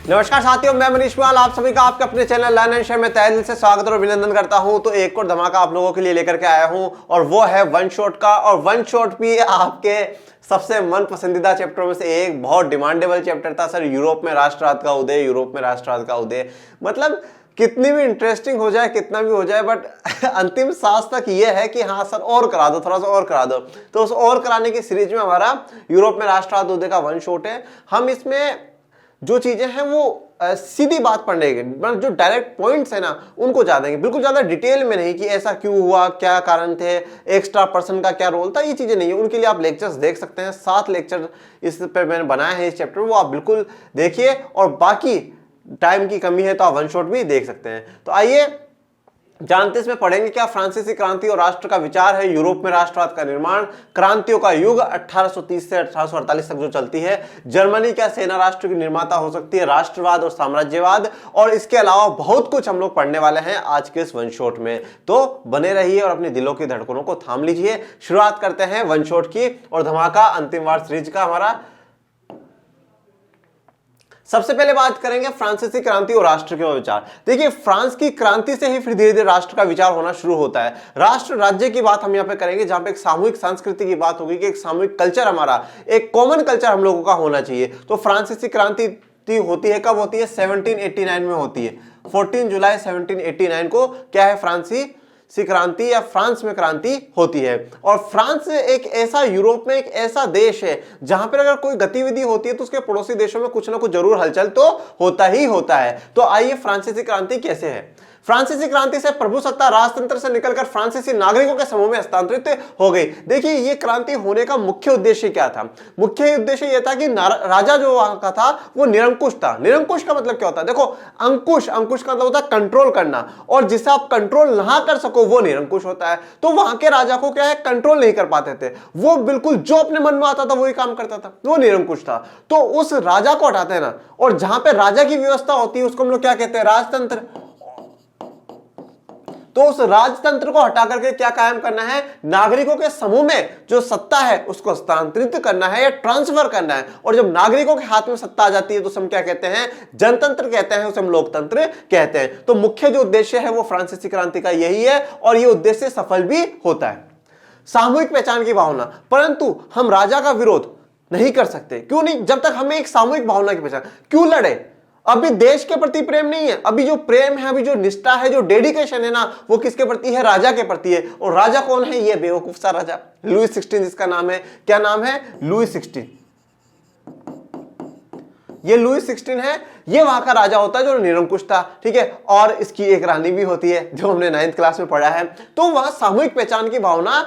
नमस्कार साथियों, मैं मनीष माल आप सभी का आपके अपने चैनल लर्न एंड शेयर में तहे दिल से स्वागत और अभिनंदन करता हूं। तो एक और धमाका आप लोगों के लिए लेकर के आया हूं और वो है वन शॉट का। और वन शॉट भी आपके सबसे मन पसंदीदा चैप्टरों में से एक, बहुत डिमांडेबल चैप्टर था सर। यूरोप में राष्ट्रवाद का उदय, यूरोप में राष्ट्रवाद का उदय, मतलब कितनी भी इंटरेस्टिंग हो जाए, कितना भी हो जाए, बट अंतिम सांस तक ये है कि हाँ सर और करा दो, थोड़ा सा और करा दो। तो उस और कराने की सीरीज में हमारा यूरोप में राष्ट्रवाद उदय का वन शॉट है। हम इसमें जो चीजें हैं वो सीधी बात पढ़ने के, मतलब जो डायरेक्ट पॉइंट्स है ना उनको जानेंगे, बिल्कुल ज्यादा डिटेल में नहीं कि ऐसा क्यों हुआ, क्या कारण थे, एक्स्ट्रा पर्सन का क्या रोल था, ये चीजें नहीं है। उनके लिए आप लेक्चर्स देख सकते हैं, 7 लेक्चर इस पे मैंने बनाए हैं इस चैप्टर, वो आप बिल्कुल देखिए। और बाकी टाइम की कमी है तो आप वन शॉट भी देख सकते हैं। तो आइए जानते इसमें पढ़ेंगे क्या फ्रांसीसी क्रांति और राष्ट्र का विचार है, यूरोप में राष्ट्रवाद का निर्माण, क्रांतियों का युग 1830 से 1848 तक जो चलती है, जर्मनी क्या सेना राष्ट्र की निर्माता हो सकती है, राष्ट्रवाद और साम्राज्यवाद, और इसके अलावा बहुत कुछ हम लोग पढ़ने वाले हैं आज के इस वन शॉट में। तो बने रहिए और अपनी दिलों की धड़कनों को थाम लीजिए। शुरुआत करते हैं वन शॉट की और धमाका अंतिम वार सीरीज का हमारा। सबसे पहले बात करेंगे फ्रांसीसी क्रांति और राष्ट्र के विचार। देखिए, फ्रांस की क्रांति से ही फिर धीरे धीरे राष्ट्र का विचार होना शुरू होता है। राष्ट्र राज्य की बात हम यहाँ पे करेंगे, जहां पे एक सामूहिक संस्कृति की बात होगी कि एक सामूहिक कल्चर, हमारा एक कॉमन कल्चर हम लोगों का होना चाहिए। तो फ्रांसीसी क्रांति होती है, कब होती है? 1789 में होती है। 14 जुलाई 1789 को क्या है, फ्रांसीसी क्रांति या फ्रांस में क्रांति होती है। और फ्रांस एक ऐसा, यूरोप में एक ऐसा देश है जहां पर अगर कोई गतिविधि होती है तो उसके पड़ोसी देशों में कुछ ना कुछ जरूर हलचल तो होता ही होता है। तो आइए फ्रांसीसी क्रांति कैसे है। फ्रांसीसी क्रांति से प्रभुसत्ता राजतंत्र से निकलकर फ्रांसीसी नागरिकों के समूह में हस्तांतरित हो गई। देखिए, ये क्रांति होने का मुख्य उद्देश्य क्या था? मुख्य उद्देश्य यह था कि राजा जो वहां का था वो निरंकुश था। निरंकुश का मतलब क्या होता है? देखो, अंकुश, अंकुश का मतलब होता है कंट्रोल करना, और जिसे आप कंट्रोल ना कर सको वो निरंकुश होता है। तो वहां के राजा को क्या है, कंट्रोल नहीं कर पाते थे, वो बिल्कुल जो अपने मन में आता था वही काम करता था, वो निरंकुश था। तो उस राजा को हटाते हैं ना, और जहां पे राजा की व्यवस्था होती है उसको हम लोग क्या कहते हैं? राजतंत्र। तो उस राजतंत्र को हटा करके क्या कायम करना है? नागरिकों के समूह में जो सत्ता है उसको हस्तांतरित करना है या ट्रांसफर करना है। और जब नागरिकों के हाथ में सत्ता आ जाती है तो हम क्या कहते हैं? जनतंत्र कहते हैं, उसे हम लोकतंत्र कहते हैं। तो मुख्य जो उद्देश्य है वो फ्रांसीसी क्रांति का यही है, और ये उद्देश्य सफल भी होता है। सामूहिक पहचान की भावना, परंतु हम राजा का विरोध नहीं कर सकते। क्यों नहीं? जब तक हमें एक सामूहिक भावना की पहचान, क्यों लड़े? अभी देश के प्रति प्रेम नहीं है, अभी जो प्रेम है, अभी जो निष्ठा है, जो डेडिकेशन है ना, वो किसके प्रति है? राजा के प्रति है। और राजा कौन है? ये बेवकूफ सा राजा, लुई 16 जिसका नाम है। क्या नाम है? लुई 16। ये लुई 16 है, ये वहां का राजा होता है जो निरंकुश था, ठीक है। और इसकी एक रानी भी होती है जो हमने 9th क्लास में पढ़ा है। तो वहां सामूहिक पहचान की भावना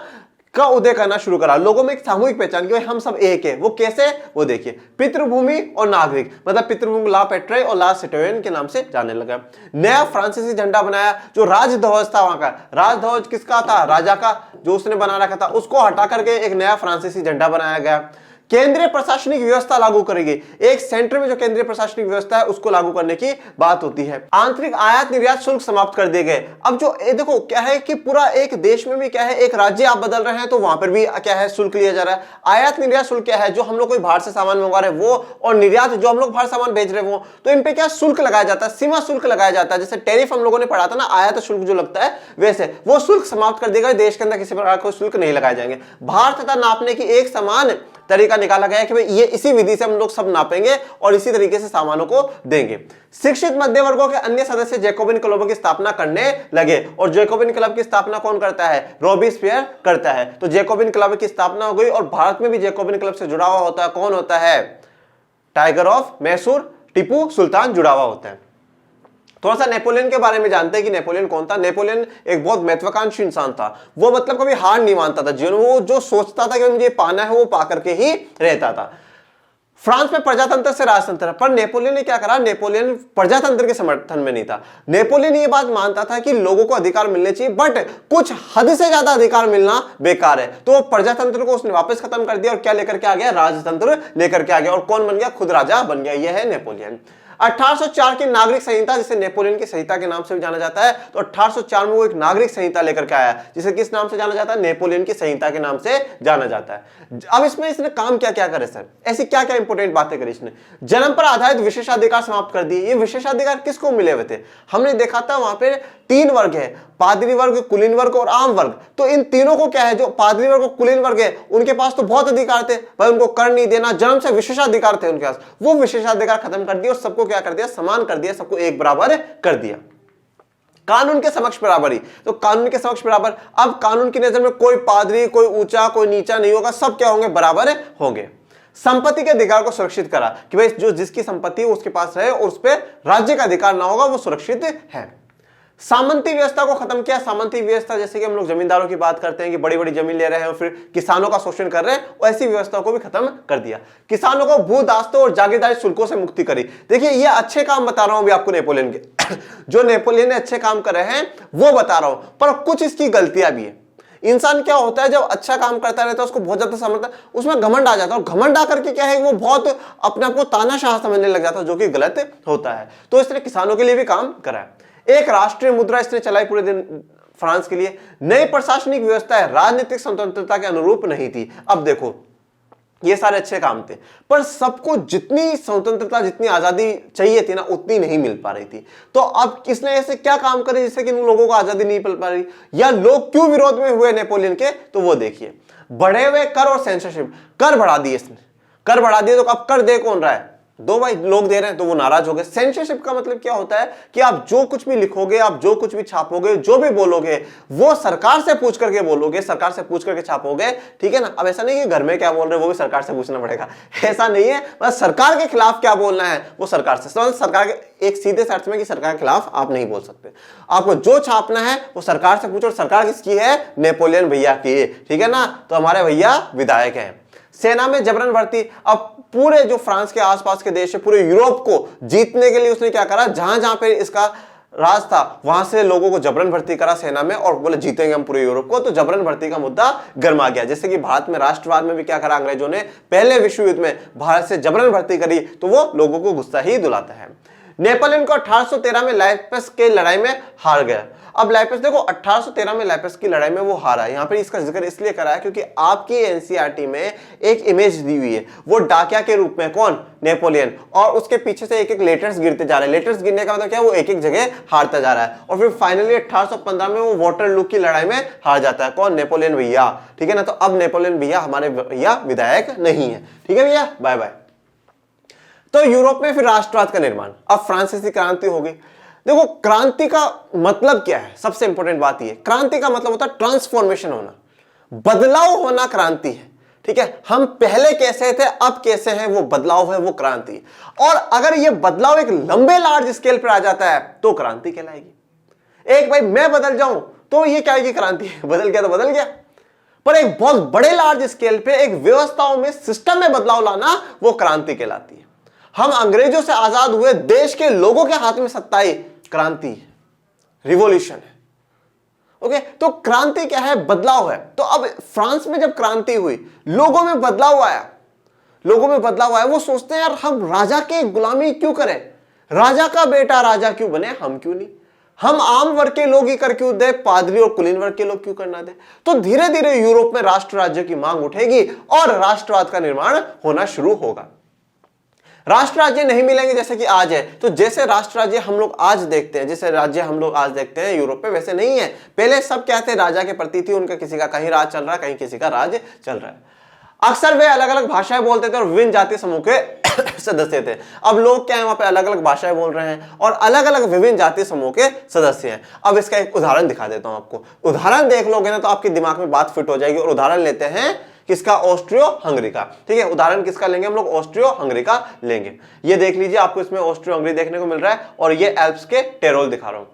का उदय करना शुरू करा, लोगों में एक सामूहिक पहचान की, हम सब एक है। वो कैसे? वो देखिए, पितृभूमि और नागरिक, मतलब पितृभूमि ला पेट्रे और ला सिटोयन के नाम से जाने लगा। नया फ्रांसीसी झंडा बनाया, जो राजध्वज था वहां का। राजध्वज किसका था? राजा का, जो उसने बना रखा था, उसको हटा करके एक नया फ्रांसीसी झंडा बनाया गया। केंद्रीय प्रशासनिक व्यवस्था लागू करेगी, एक सेंटर में जो केंद्रीय प्रशासनिक व्यवस्था है उसको लागू करने की बात होती है। आंतरिक आयात निर्यात शुल्क समाप्त कर दिए गए। अब जो देखो क्या है कि पूरा एक देश में भी क्या है, एक राज्य आप बदल रहे हैं तो वहां पर भी क्या है, शुल्क लिया जा रहा है। आयात निर्यात शुल्क क्या है? जो हम लोग कोई बाहर से सामान मंगवा रहे हैं वो, और निर्यात जो हम लोग बाहर सामान भेज रहे हैं वो, तो इन पे क्या शुल्क लगाया जाता है, सीमा शुल्क लगाया जाता है। जैसे टैरिफ हम लोगों ने पढ़ा था ना, आयात शुल्क जो लगता है, वैसे वो शुल्क समाप्त कर देगा। देश के अंदर किसी प्रकार का शुल्क नहीं लगाए जाएंगे। भार तथा नापने की एक समान तरीका निकाला गया है कि भाई ये इसी विधि से हम लोग सब नापेंगे और इसी तरीके से सामानों को देंगे। शिक्षित मध्य वर्गों के अन्य सदस्य जैकोबिन क्लबों की स्थापना करने लगे। और जैकोबिन क्लब की स्थापना कौन करता है? रॉबिस्पियर करता है। तो जैकोबिन क्लब की स्थापना हो गई, और भारत में भी जैकोबिन क्लब से जुड़ा हुआ होता है, कौन होता है? टाइगर ऑफ मैसूर, टीपू सुल्तान जुड़ा हुआ होता है। थोड़ा सा नेपोलियन के बारे में जानते हैं कि नेपोलियन कौन था। नेपोलियन एक बहुत महत्वाकांक्षी इंसान था। वो मतलब कभी हार नहीं मानता था, वो जो सोचता था कि मुझे पाना है वो पा करके ही रहता था। फ्रांस में प्रजातंत्र से राजतंत्र, पर नेपोलियन ने क्या करा? नेपोलियन प्रजातंत्र के समर्थन में नहीं था। नेपोलियन ये बात मानता था कि लोगों को अधिकार मिलने चाहिए, बट कुछ हद से ज्यादा अधिकार मिलना बेकार है। तो प्रजातंत्र को उसने वापस खत्म कर दिया और क्या लेकर के आ गया? राजतंत्र लेकर के आ गया। और कौन बन गया? खुद राजा बन गया। यह है नेपोलियन। 1804 की नागरिक संहिता, जिसे नेपोलियन की संहिता के नाम से भी जाना जाता है, तो 1804 में वो एक नागरिक संहिता लेकर के आया, जिसे किस नाम से जाना जाता है? नेपोलियन की संहिता के नाम से जाना जाता है। अब इसमें इसने काम क्या क्या करे सर, ऐसी क्या क्या इंपॉर्टेंट बातें करी इसने? जन्म पर आधारित विशेषाधिकार समाप्त कर दिए। ये विशेषाधिकार किसको मिले हुए थे? हमने देखा था वहां पे 3 वर्ग है, पादरी वर्ग, कुलीन वर्ग और आम वर्ग। तो इन तीनों को क्या है, जो पादरी वर्ग और कुलीन वर्ग है उनके पास तो बहुत अधिकार थे भाई, उनको कर नहीं देना, जन्म से विशेषाधिकार थे उनके पास, वो विशेषाधिकार खत्म कर दिए और सबको क्या कर दिया? समान कर दिया, सबको एक बराबर कर दिया। कानून के समक्ष बराबरी, तो कानून के समक्ष बराबर। अब कानून की नजर में कोई पादरी, कोई ऊंचा, कोई नीचा नहीं होगा, सब क्या होंगे? बराबर होंगे। संपत्ति के अधिकार को सुरक्षित करा कि भाई जो जिसकी संपत्ति है उसके पास रहे और उस पर राज्य का अधिकार ना होगा, वो सुरक्षित है। सामंती व्यवस्था को खत्म किया। सामंती व्यवस्था, जैसे कि हम लोग जमींदारों की बात करते हैं कि बड़ी बड़ी जमीन ले रहे हैं और फिर किसानों का शोषण कर रहे हैं, ऐसी व्यवस्था को भी खत्म कर दिया। किसानों को भू दास्तों और जागीरदारी शुल्कों से मुक्ति करी। देखिए ये अच्छे काम बता रहा हूं अभी आपको नेपोलियन के जो नेपोलियन ने अच्छे काम कर रहे हैं वो बता रहा हूं, पर कुछ इसकी गलतियां भी है। इंसान क्या होता है, जब अच्छा काम करता रहता है उसको बहुत ज्यादा समझता है, उसमें घमंड आ जाता है, और घमंड आकर के क्या है, वो बहुत अपने आप को तानाशाह समझने लग जाता है, जो कि गलत होता है। तो इसने किसानों के लिए भी काम करा है। एक राष्ट्रीय मुद्रा इसने चलाई पूरे दिन फ्रांस के लिए। नई प्रशासनिक व्यवस्था राजनीतिक स्वतंत्रता के अनुरूप नहीं थी। अब देखो ये सारे अच्छे काम थे, पर सबको जितनी स्वतंत्रता, जितनी आजादी चाहिए थी ना, उतनी नहीं मिल पा रही थी। तो अब किसने ऐसे क्या काम करे जिससे कि इन लोगों को आजादी नहीं मिल पा रही, या लोग क्यों विरोध में हुए नेपोलियन के? तो वो देखिए, बढ़े हुए कर और सेंसरशिप। कर बढ़ा दिए इसने, कर बढ़ा दिए, तो अब कर दे कौन रहा है? दो भाई लोग दे रहे हैं, तो वो नाराज हो गए। सेंसरशिप का मतलब क्या होता है कि आप जो कुछ भी लिखोगे, आप जो कुछ भी छापोगे, जो भी बोलोगे, वो सरकार से पूछ करके बोलोगे, सरकार से पूछ करके छापोगे, ठीक है ना। अब ऐसा नहीं कि घर में क्या बोल रहे हैं वो भी सरकार से पूछना पड़ेगा, ऐसा नहीं है। मतलब सरकार के खिलाफ क्या बोलना है वो सरकार से, सरकार के एक सीधे से अर्थ में कि सरकार के खिलाफ आप नहीं बोल सकते। आपको जो छापना है वो सरकार से पूछो, और सरकार किसकी है? नेपोलियन भैया की, ठीक है ना। तो हमारे भैया विधायक हैं। सेना में जबरन भर्ती। अब पूरे जो फ्रांस के आसपास के देश है, पूरे यूरोप को जीतने के लिए उसने क्या करा, जहां जहां पे इसका राज था वहां से लोगों को जबरन भर्ती करा सेना में, और बोले जीतेंगे हम पूरे यूरोप को। तो जबरन भर्ती का मुद्दा गर्मा गया। जैसे कि भारत में राष्ट्रवाद में भी क्या करा अंग्रेजों ने, पहले विश्व युद्ध में भारत से जबरन भर्ती करी, तो वो लोगों को गुस्सा ही दिलाता है। नेपोलियन को 1813 में लाइपस के लड़ाई में हार गया। अब लाइपस देखो 1813 में लाइपस की लड़ाई में वो हारा है। यहां पर इसका जिक्र इसलिए करा है क्योंकि आपकी एनसीईआरटी में एक इमेज दी हुई है, वो डाकिया के रूप में, कौन? नेपोलियन, और उसके पीछे से एक एक लेटर्स गिरते जा रहे हैं। लेटर्स गिरने का मतलब क्या है, वो एक एक जगह हारता जा रहा है, और फिर फाइनली 1815 में वो वाटरलू की लड़ाई में हार जाता है। कौन? नेपोलियन भैया, ठीक है ना। तो अब नेपोलियन भैया हमारे भैया विधायक नहीं है, ठीक है भैया, बाय बाय। तो यूरोप में फिर राष्ट्रवाद का निर्माण। अब फ्रांसीसी क्रांति हो गई। देखो क्रांति का मतलब क्या है, सबसे इंपॉर्टेंट बात यह, क्रांति का मतलब होता है ट्रांसफॉर्मेशन होना, बदलाव होना क्रांति है, ठीक है। हम पहले कैसे थे अब कैसे हैं, वो बदलाव है, वो क्रांति। और अगर ये बदलाव एक लंबे लार्ज स्केल पर आ जाता है तो क्रांति कहलाएगी। एक भाई मैं बदल जाऊं तो ये क्या है, क्रांति बदल गया तो बदल गया, पर एक बहुत बड़े लार्ज स्केल पे एक व्यवस्थाओं में, सिस्टम में बदलाव लाना, वो क्रांति कहलाती है। हम अंग्रेजों से आजाद हुए, देश के लोगों के हाथ में सत्ता आई, क्रांति, रिवॉल्यूशन है। ओके, तो क्रांति क्या है? बदलाव है। तो अब फ्रांस में जब क्रांति हुई, लोगों में बदलाव आया, लोगों में बदलाव आया। वो सोचते हैं यार हम राजा के गुलामी क्यों करें, राजा का बेटा राजा क्यों बने, हम क्यों नहीं, हम आम वर्ग के लोग ही कर क्यों दे, पादरी और कुलीन वर्ग के लोग क्यों करना दे। तो धीरे धीरे यूरोप में राष्ट्र राज्य की मांग उठेगी और राष्ट्रवाद का निर्माण होना शुरू होगा। राष्ट्र राज्य नहीं मिलेंगे जैसे कि आज है, तो जैसे राष्ट्र राज्य हम लोग आज देखते हैं, जैसे राज्य हम लोग आज देखते हैं यूरोप में, वैसे नहीं है। पहले सब क्या थे, राजा के प्रति थी, उनका किसी का कहीं राज चल रहा है, कहीं किसी का राज चल रहा है। अक्सर वे अलग अलग भाषाएं बोलते थे और विभिन्न जातीय समूह के सदस्य थे। अब लोग क्या है, वहां पे अलग अलग भाषाएं बोल रहे हैं और अलग अलग विभिन्न जातीय समूह के सदस्य हैं। अब इसका एक उदाहरण दिखा देता हूं आपको। उदाहरण देख लोगे ना तो आपके दिमाग में बात फिट हो जाएगी। और उदाहरण लेते हैं किसका, ऑस्ट्रियो हंगरी का, ठीक है। उदाहरण किसका लेंगे हम लोग, ऑस्ट्रियो हंगरी का लेंगे। ये देख लीजिए, आपको इसमें ऑस्ट्रियो हंगरी देखने को मिल रहा है और ये एल्प्स के टेरोल दिखा रहा हूं।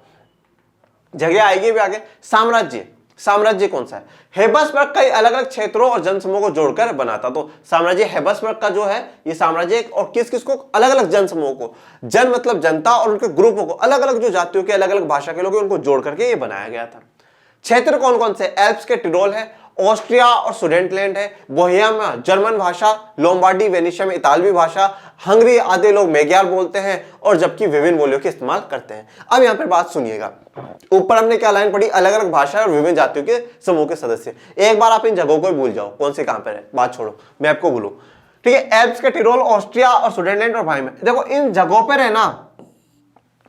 जगह आएगी भी आगे। साम्राज्य, साम्राज्य कौन सा है, हेबसबर्ग कई अलग अलग क्षेत्रों और जनसमूह को जोड़कर बनाता। तो साम्राज्य हेबसबर्ग का जो है ये साम्राज्य, और किस किस को, अलग अलग जनसमूह को, जन मतलब जनता, और उनके ग्रुपों को, अलग अलग जो जातियों के, अलग अलग भाषा के लोग, उनको जोड़ करके ये बनाया गया था। क्षेत्र कौन कौन से, एल्प्स के टिरोल है ऑस्ट्रिया और सुडेटलैंड है, बोहेमिया में जर्मन भाषा, लोम्बार्डी वेनेशिया में इतालवी भाषा, हंगरी आधे लोग मैग्यार बोलते हैं और जबकि विभिन्न बोलियों के इस्तेमाल करते हैं। अब यहाँ पे बात सुनिएगा, ऊपर हमने क्या लाइन पढ़ी, अलग अलग भाषा और विभिन्न जातियों के समूह के सदस्य। एक बार आप इन जगहों को भूल जाओ, कौन से कहां पर है, बात छोड़ो, मैं आपको बोलूं, ठीक है। एल्प्स के टिरोल, ऑस्ट्रिया और सुडेटलैंड और बोहेमिया, देखो इन जगहों पर है ना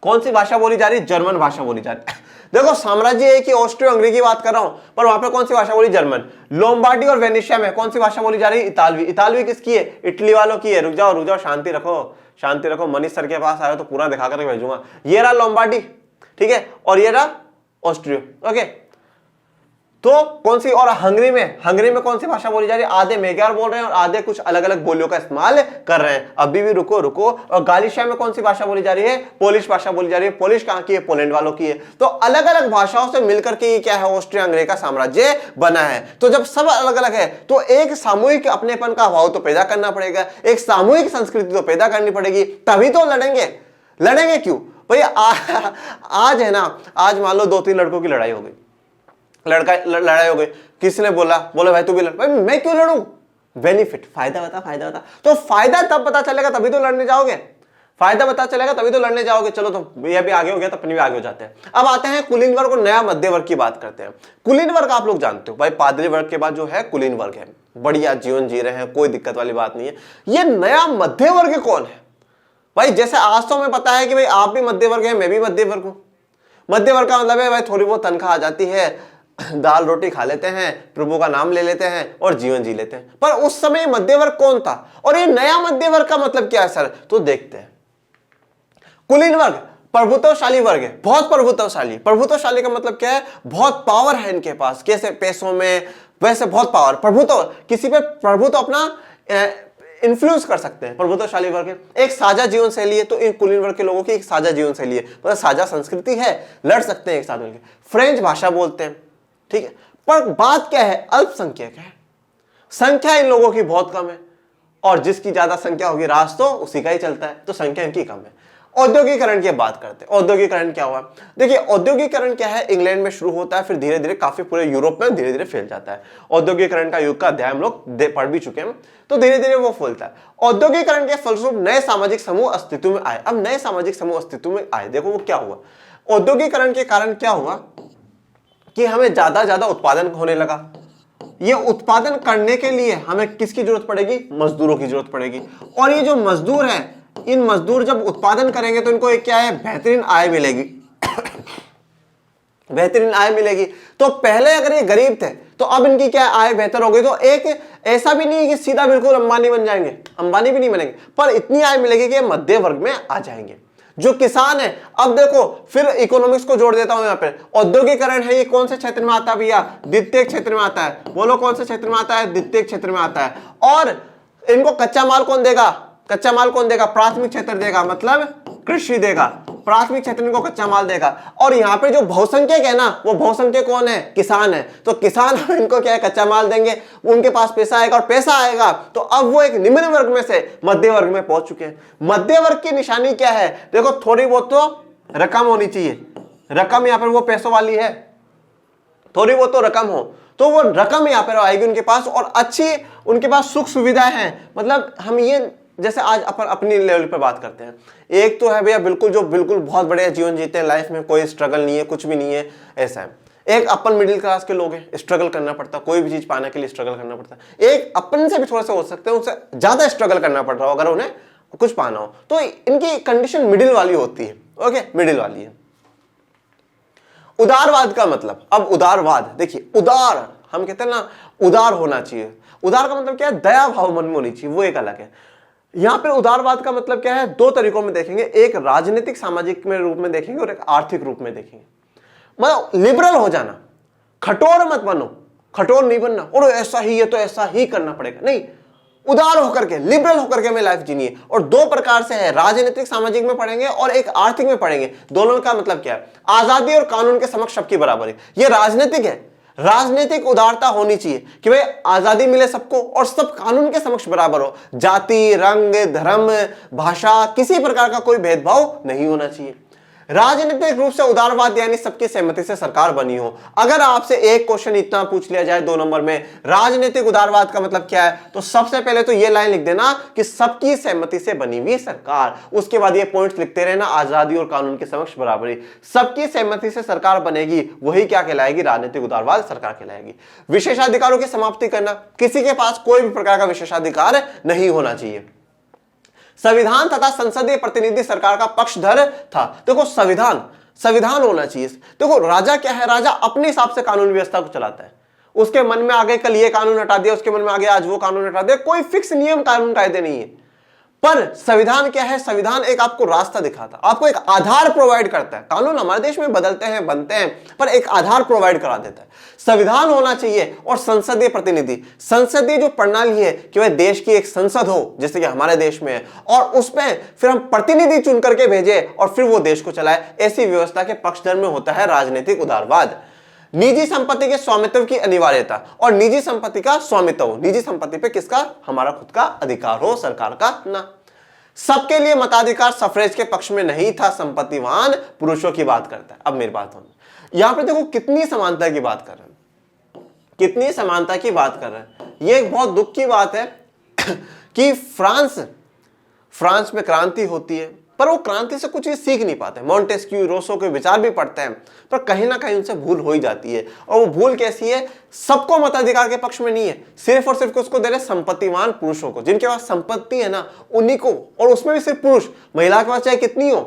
कौन सी भाषा बोली जा रही है, जर्मन भाषा बोली जा रही है। देखो साम्राज्य है कि ऑस्ट्रिया हंगरी की बात कर रहा हूं, पर वहां पर कौन सी भाषा बोली, जर्मन। लोम्बार्डी और वेनेशिया में कौन सी भाषा बोली जा रही है, इतालवी। इतालवी किसकी है, इटली वालों की है। रुक जाओ, शांति रखो, शांति रखो। मनीष सर के पास आयो तो पूरा दिखा करके भेजूंगा। ये रहा लोम्बार्डी, ठीक है, और ये रहा ऑस्ट्रिया, ओके। तो कौन सी, और हंगरी में कौन सी भाषा बोली जा रही है, आधे मैग्यार बोल रहे हैं और आधे कुछ अलग अलग बोलियों का इस्तेमाल कर रहे हैं। अभी भी रुको। और गालिशिया में कौन सी भाषा बोली जा रही है, पोलिश भाषा बोली जा रही है। पोलिश कहां की है, पोलैंड वालों की है। तो अलग अलग भाषाओं से मिलकर के ये क्या है, ऑस्ट्रिया हंगरी का साम्राज्य बना है। तो जब सब अलग अलग है तो एक सामूहिक अपनेपन का भाव तो पैदा करना पड़ेगा, एक सामूहिक संस्कृति तो पैदा करनी पड़ेगी, तभी तो लड़ेंगे क्यों भैया। आज है ना, आज मान लो 2-3 लड़कों की लड़ाई हो गई, लड़ाई हो गई, किसी ने बोला भाई तू भी लड़, भाई मैं क्यों लड़ूं, बेनिफिट, फायदा बता। तो फायदा तब पता चलेगा तभी तो लड़ने जाओगे, फायदा पता चलेगा तभी तो लड़ने जाओगे। चलो तो ये भी आगे हो गया तो अपनी भी आगे हो जाते हैं। अब आते हैं कुलीन वर्ग और नया मध्य वर्ग की बात करते हैं। कुलीन वर्ग आप लोग जानते हो भाई, पादरी वर्ग के बाद जो है कुलीन वर्ग है, बढ़िया जीवन जी रहे हैं, कोई दिक्कत वाली बात नहीं है। ये नया मध्य वर्ग कौन है भाई, जैसे आज तो हमें पता है कि भाई आप भी मध्य वर्ग है, मैं भी मध्य वर्ग हूं। मध्य वर्ग का मतलब है भाई थोड़ी बहुत तनख्वाह आ जाती है, दाल रोटी खा लेते हैं, प्रभु का नाम ले लेते हैं और जीवन जी लेते हैं। पर उस समय मध्य वर्ग कौन था और ये नया मध्य वर्ग का मतलब क्या है सर, तो देखते हैं। कुलीन वर्ग प्रभुत्वशाली वर्ग है, बहुत प्रभुत्वशाली। प्रभुत्वशाली का मतलब क्या है, बहुत पावर है इनके पास, कैसे पैसों में, वैसे बहुत पावर। प्रभुत्व, किसी पे प्रभुत्व अपना इन्फ्लुएंस कर सकते हैं, प्रभुत्वशाली वर्ग है। एक साझा जीवन शैली है, तो इन कुलीन वर्ग के लोगों की एक साझा जीवन शैली है, मतलब साझा संस्कृति है, लड़ सकते हैं एक साथ मिलकर। फ्रेंच भाषा बोलते हैं, ठीक है। पर बात क्या है, अल्पसंख्यक है, संख्या इन लोगों की बहुत कम है और जिसकी ज्यादा संख्या होगी राज तो उसी का ही चलता है, तो संख्या इनकी कम है। औद्योगिकरण की बात करते हैं। औद्योगिकरण क्या हुआ, देखिए औद्योगिकरण क्या है, इंग्लैंड में शुरू होता है, फिर धीरे धीरे काफी पूरे यूरोप में धीरे धीरे फैल जाता है। औद्योगिकरण का युग का अध्याय हम लोग पढ़ भी चुके हैं, तो धीरे धीरे वो फैलता है। औद्योगिकरण के फलस्वरूप नए सामाजिक समूह अस्तित्व में आए। अब नए सामाजिक समूह अस्तित्व में आए, देखो वो क्या हुआ, औद्योगिकरण के कारण क्या हुआ कि हमें ज्यादा उत्पादन होने लगा। ये उत्पादन करने के लिए हमें किसकी जरूरत पड़ेगी, मजदूरों की जरूरत पड़ेगी। और ये जो मजदूर हैं, इन मजदूर जब उत्पादन करेंगे तो इनको एक क्या है, बेहतरीन आय मिलेगी। बेहतरीन आय मिलेगी। तो पहले अगर ये गरीब थे तो अब इनकी क्या आय बेहतर हो गई। तो एक ऐसा भी नहीं है कि सीधा बिल्कुल अंबानी बन जाएंगे, अंबानी भी नहीं बनेंगे, पर इतनी आय मिलेगी कि मध्य वर्ग में आ जाएंगे। जो किसान है, अब देखो फिर इकोनॉमिक्स को जोड़ देता हूं यहां पे। औद्योगिकरण है, ये कौन से क्षेत्र में आता है भैया, द्वितीय क्षेत्र में आता है। बोलो कौन से क्षेत्र में आता है, द्वितीय क्षेत्र में आता है। और इनको कच्चा माल कौन देगा, कच्चा माल कौन देगा, प्राथमिक क्षेत्र देगा, मतलब कृषि देगा, प्राथमिक क्षेत्र इनको कच्चा माल देगा। और यहाँ पे जो बहुसंख्यक है ना, वो बहुसंख्यक कौन है, किसान है। तो किसान इनको क्या है, कच्चा माल देंगे, उनके पास पैसा आएगा, और पैसा आएगा तो अब वो एक निम्न वर्ग में से मध्य वर्ग में पहुंच चुके हैं। मध्य वर्ग की निशानी क्या है, देखो थोड़ी बहुत तो रकम होनी चाहिए, रकम यहाँ पर वो पैसों वाली है, थोड़ी बहुत तो रकम हो, तो वो रकम यहाँ पर आएगी उनके पास, और अच्छी उनके पास सुख सुविधाएं हैं। मतलब हम ये जैसे आज अपन अपनी लेवल पे बात करते हैं, एक तो है भैया बिल्कुल जो बिल्कुल बहुत बढ़िया जीवन जीते हैं, लाइफ में कोई स्ट्रगल नहीं है, कुछ भी नहीं है, ऐसा है। एक अपन मिडिल क्लास के लोग हैं, स्ट्रगल करना पड़ता है, कोई भी चीज पाने के लिए स्ट्रगल करना पड़ता है। एक अपन से भी थोड़ा सा हो सकते हैं, उनसे ज्यादा स्ट्रगल करना पड़ रहा हो अगर उन्हें कुछ पाना हो, तो इनकी कंडीशन मिडिल वाली होती है, ओके, मिडिल वाली है। उदारवाद का मतलब, अब उदारवाद देखिए, उदार हम कहते हैं ना, उदार होना चाहिए। उदार का मतलब क्या है, दया भाव मन में होनी चाहिए, वो एक अलग है। यहां पे उदारवाद का मतलब क्या है, दो तरीकों में देखेंगे, एक राजनीतिक सामाजिक में रूप में देखेंगे और एक आर्थिक रूप में देखेंगे। मतलब लिबरल हो जाना, कठोर मत बनो, कठोर नहीं बनना और ऐसा ही है तो ऐसा ही करना पड़ेगा, नहीं, उदार होकर के, लिबरल होकर के हमें लाइफ जीनी है। और दो प्रकार से है, राजनीतिक सामाजिक में पढ़ेंगे और एक आर्थिक में पढ़ेंगे। दोनों का मतलब क्या है, आजादी और कानून के समक्ष सबकी बराबरी, ये राजनीतिक है। राजनीतिक उदारता होनी चाहिए कि भाई आजादी मिले सबको और सब कानून के समक्ष बराबर हो, जाति, रंग, धर्म, भाषा, किसी प्रकार का कोई भेदभाव नहीं होना चाहिए। राजनीतिक रूप से उदारवाद यानी सबकी सहमति से सरकार बनी हो। अगर आपसे एक क्वेश्चन इतना पूछ लिया जाए 2 नंबर में, राजनीतिक उदारवाद का मतलब क्या है, तो सबसे पहले तो ये लाइन लिख देना कि सबकी सहमति से बनी हुई सरकार। उसके बाद ये पॉइंट्स लिखते रहना, आजादी और कानून के समक्ष बराबरी। सबकी सहमति से सरकार बनेगी, वही क्या कहलाएगी, राजनीतिक उदारवाद सरकार कहलाएगी। विशेषाधिकारों की समाप्ति करना, किसी के पास कोई भी प्रकार का विशेषाधिकार नहीं होना चाहिए। संविधान तथा संसदीय प्रतिनिधि सरकार का पक्षधर था। देखो संविधान होना चाहिए। देखो राजा क्या है, राजा अपने हिसाब से कानून व्यवस्था को चलाता है। उसके मन में आ गए कल ये कानून हटा दिया, उसके मन में आ गया आज वो कानून हटा दिया, कोई फिक्स नियम कानून कायदे नहीं है। पर संविधान क्या है, संविधान एक आपको रास्ता दिखाता, आपको एक आधार प्रोवाइड करता है। कानून हमारे देश में बदलते हैं, बनते हैं, पर एक आधार प्रोवाइड करा देता है। संविधान होना चाहिए और संसदीय प्रतिनिधि, संसदीय जो प्रणाली है कि वह देश की एक संसद हो जैसे कि हमारे देश में है, और उसमें फिर हम प्रतिनिधि चुन करके भेजे और फिर वो देश को चलाए, ऐसी व्यवस्था के पक्षधर में होता है राजनीतिक उदारवाद। निजी संपत्ति के स्वामित्व की अनिवार्यता, और निजी संपत्ति का स्वामित्व हो, निजी संपत्ति पे किसका, हमारा खुद का अधिकार हो, सरकार का ना। सबके लिए मताधिकार सफरेज के पक्ष में नहीं था, संपत्तिवान पुरुषों की बात करता है। अब मेरी बात हो, यहां पे देखो कितनी समानता की बात कर रहे हैं, कितनी समानता की बात कर रहे हैं। ये एक बहुत दुख की बात है कि फ्रांस में क्रांति होती है, पर वो क्रांति से कुछ सीख नहीं पाते। मॉन्टेस्क्यू, रोसो के विचार भी पढ़ते हैं, पर कहीं ना कहीं उनसे भूल हो ही जाती है। और वो भूल कैसी है, सबको मताधिकार के पक्ष में नहीं है, सिर्फ और सिर्फ उसको दे रहे संपत्तिवान पुरुषों को, जिनके पास संपत्ति है ना उन्हीं को, और उसमें भी सिर्फ पुरुष। महिला के पास चाहे कितनी हो,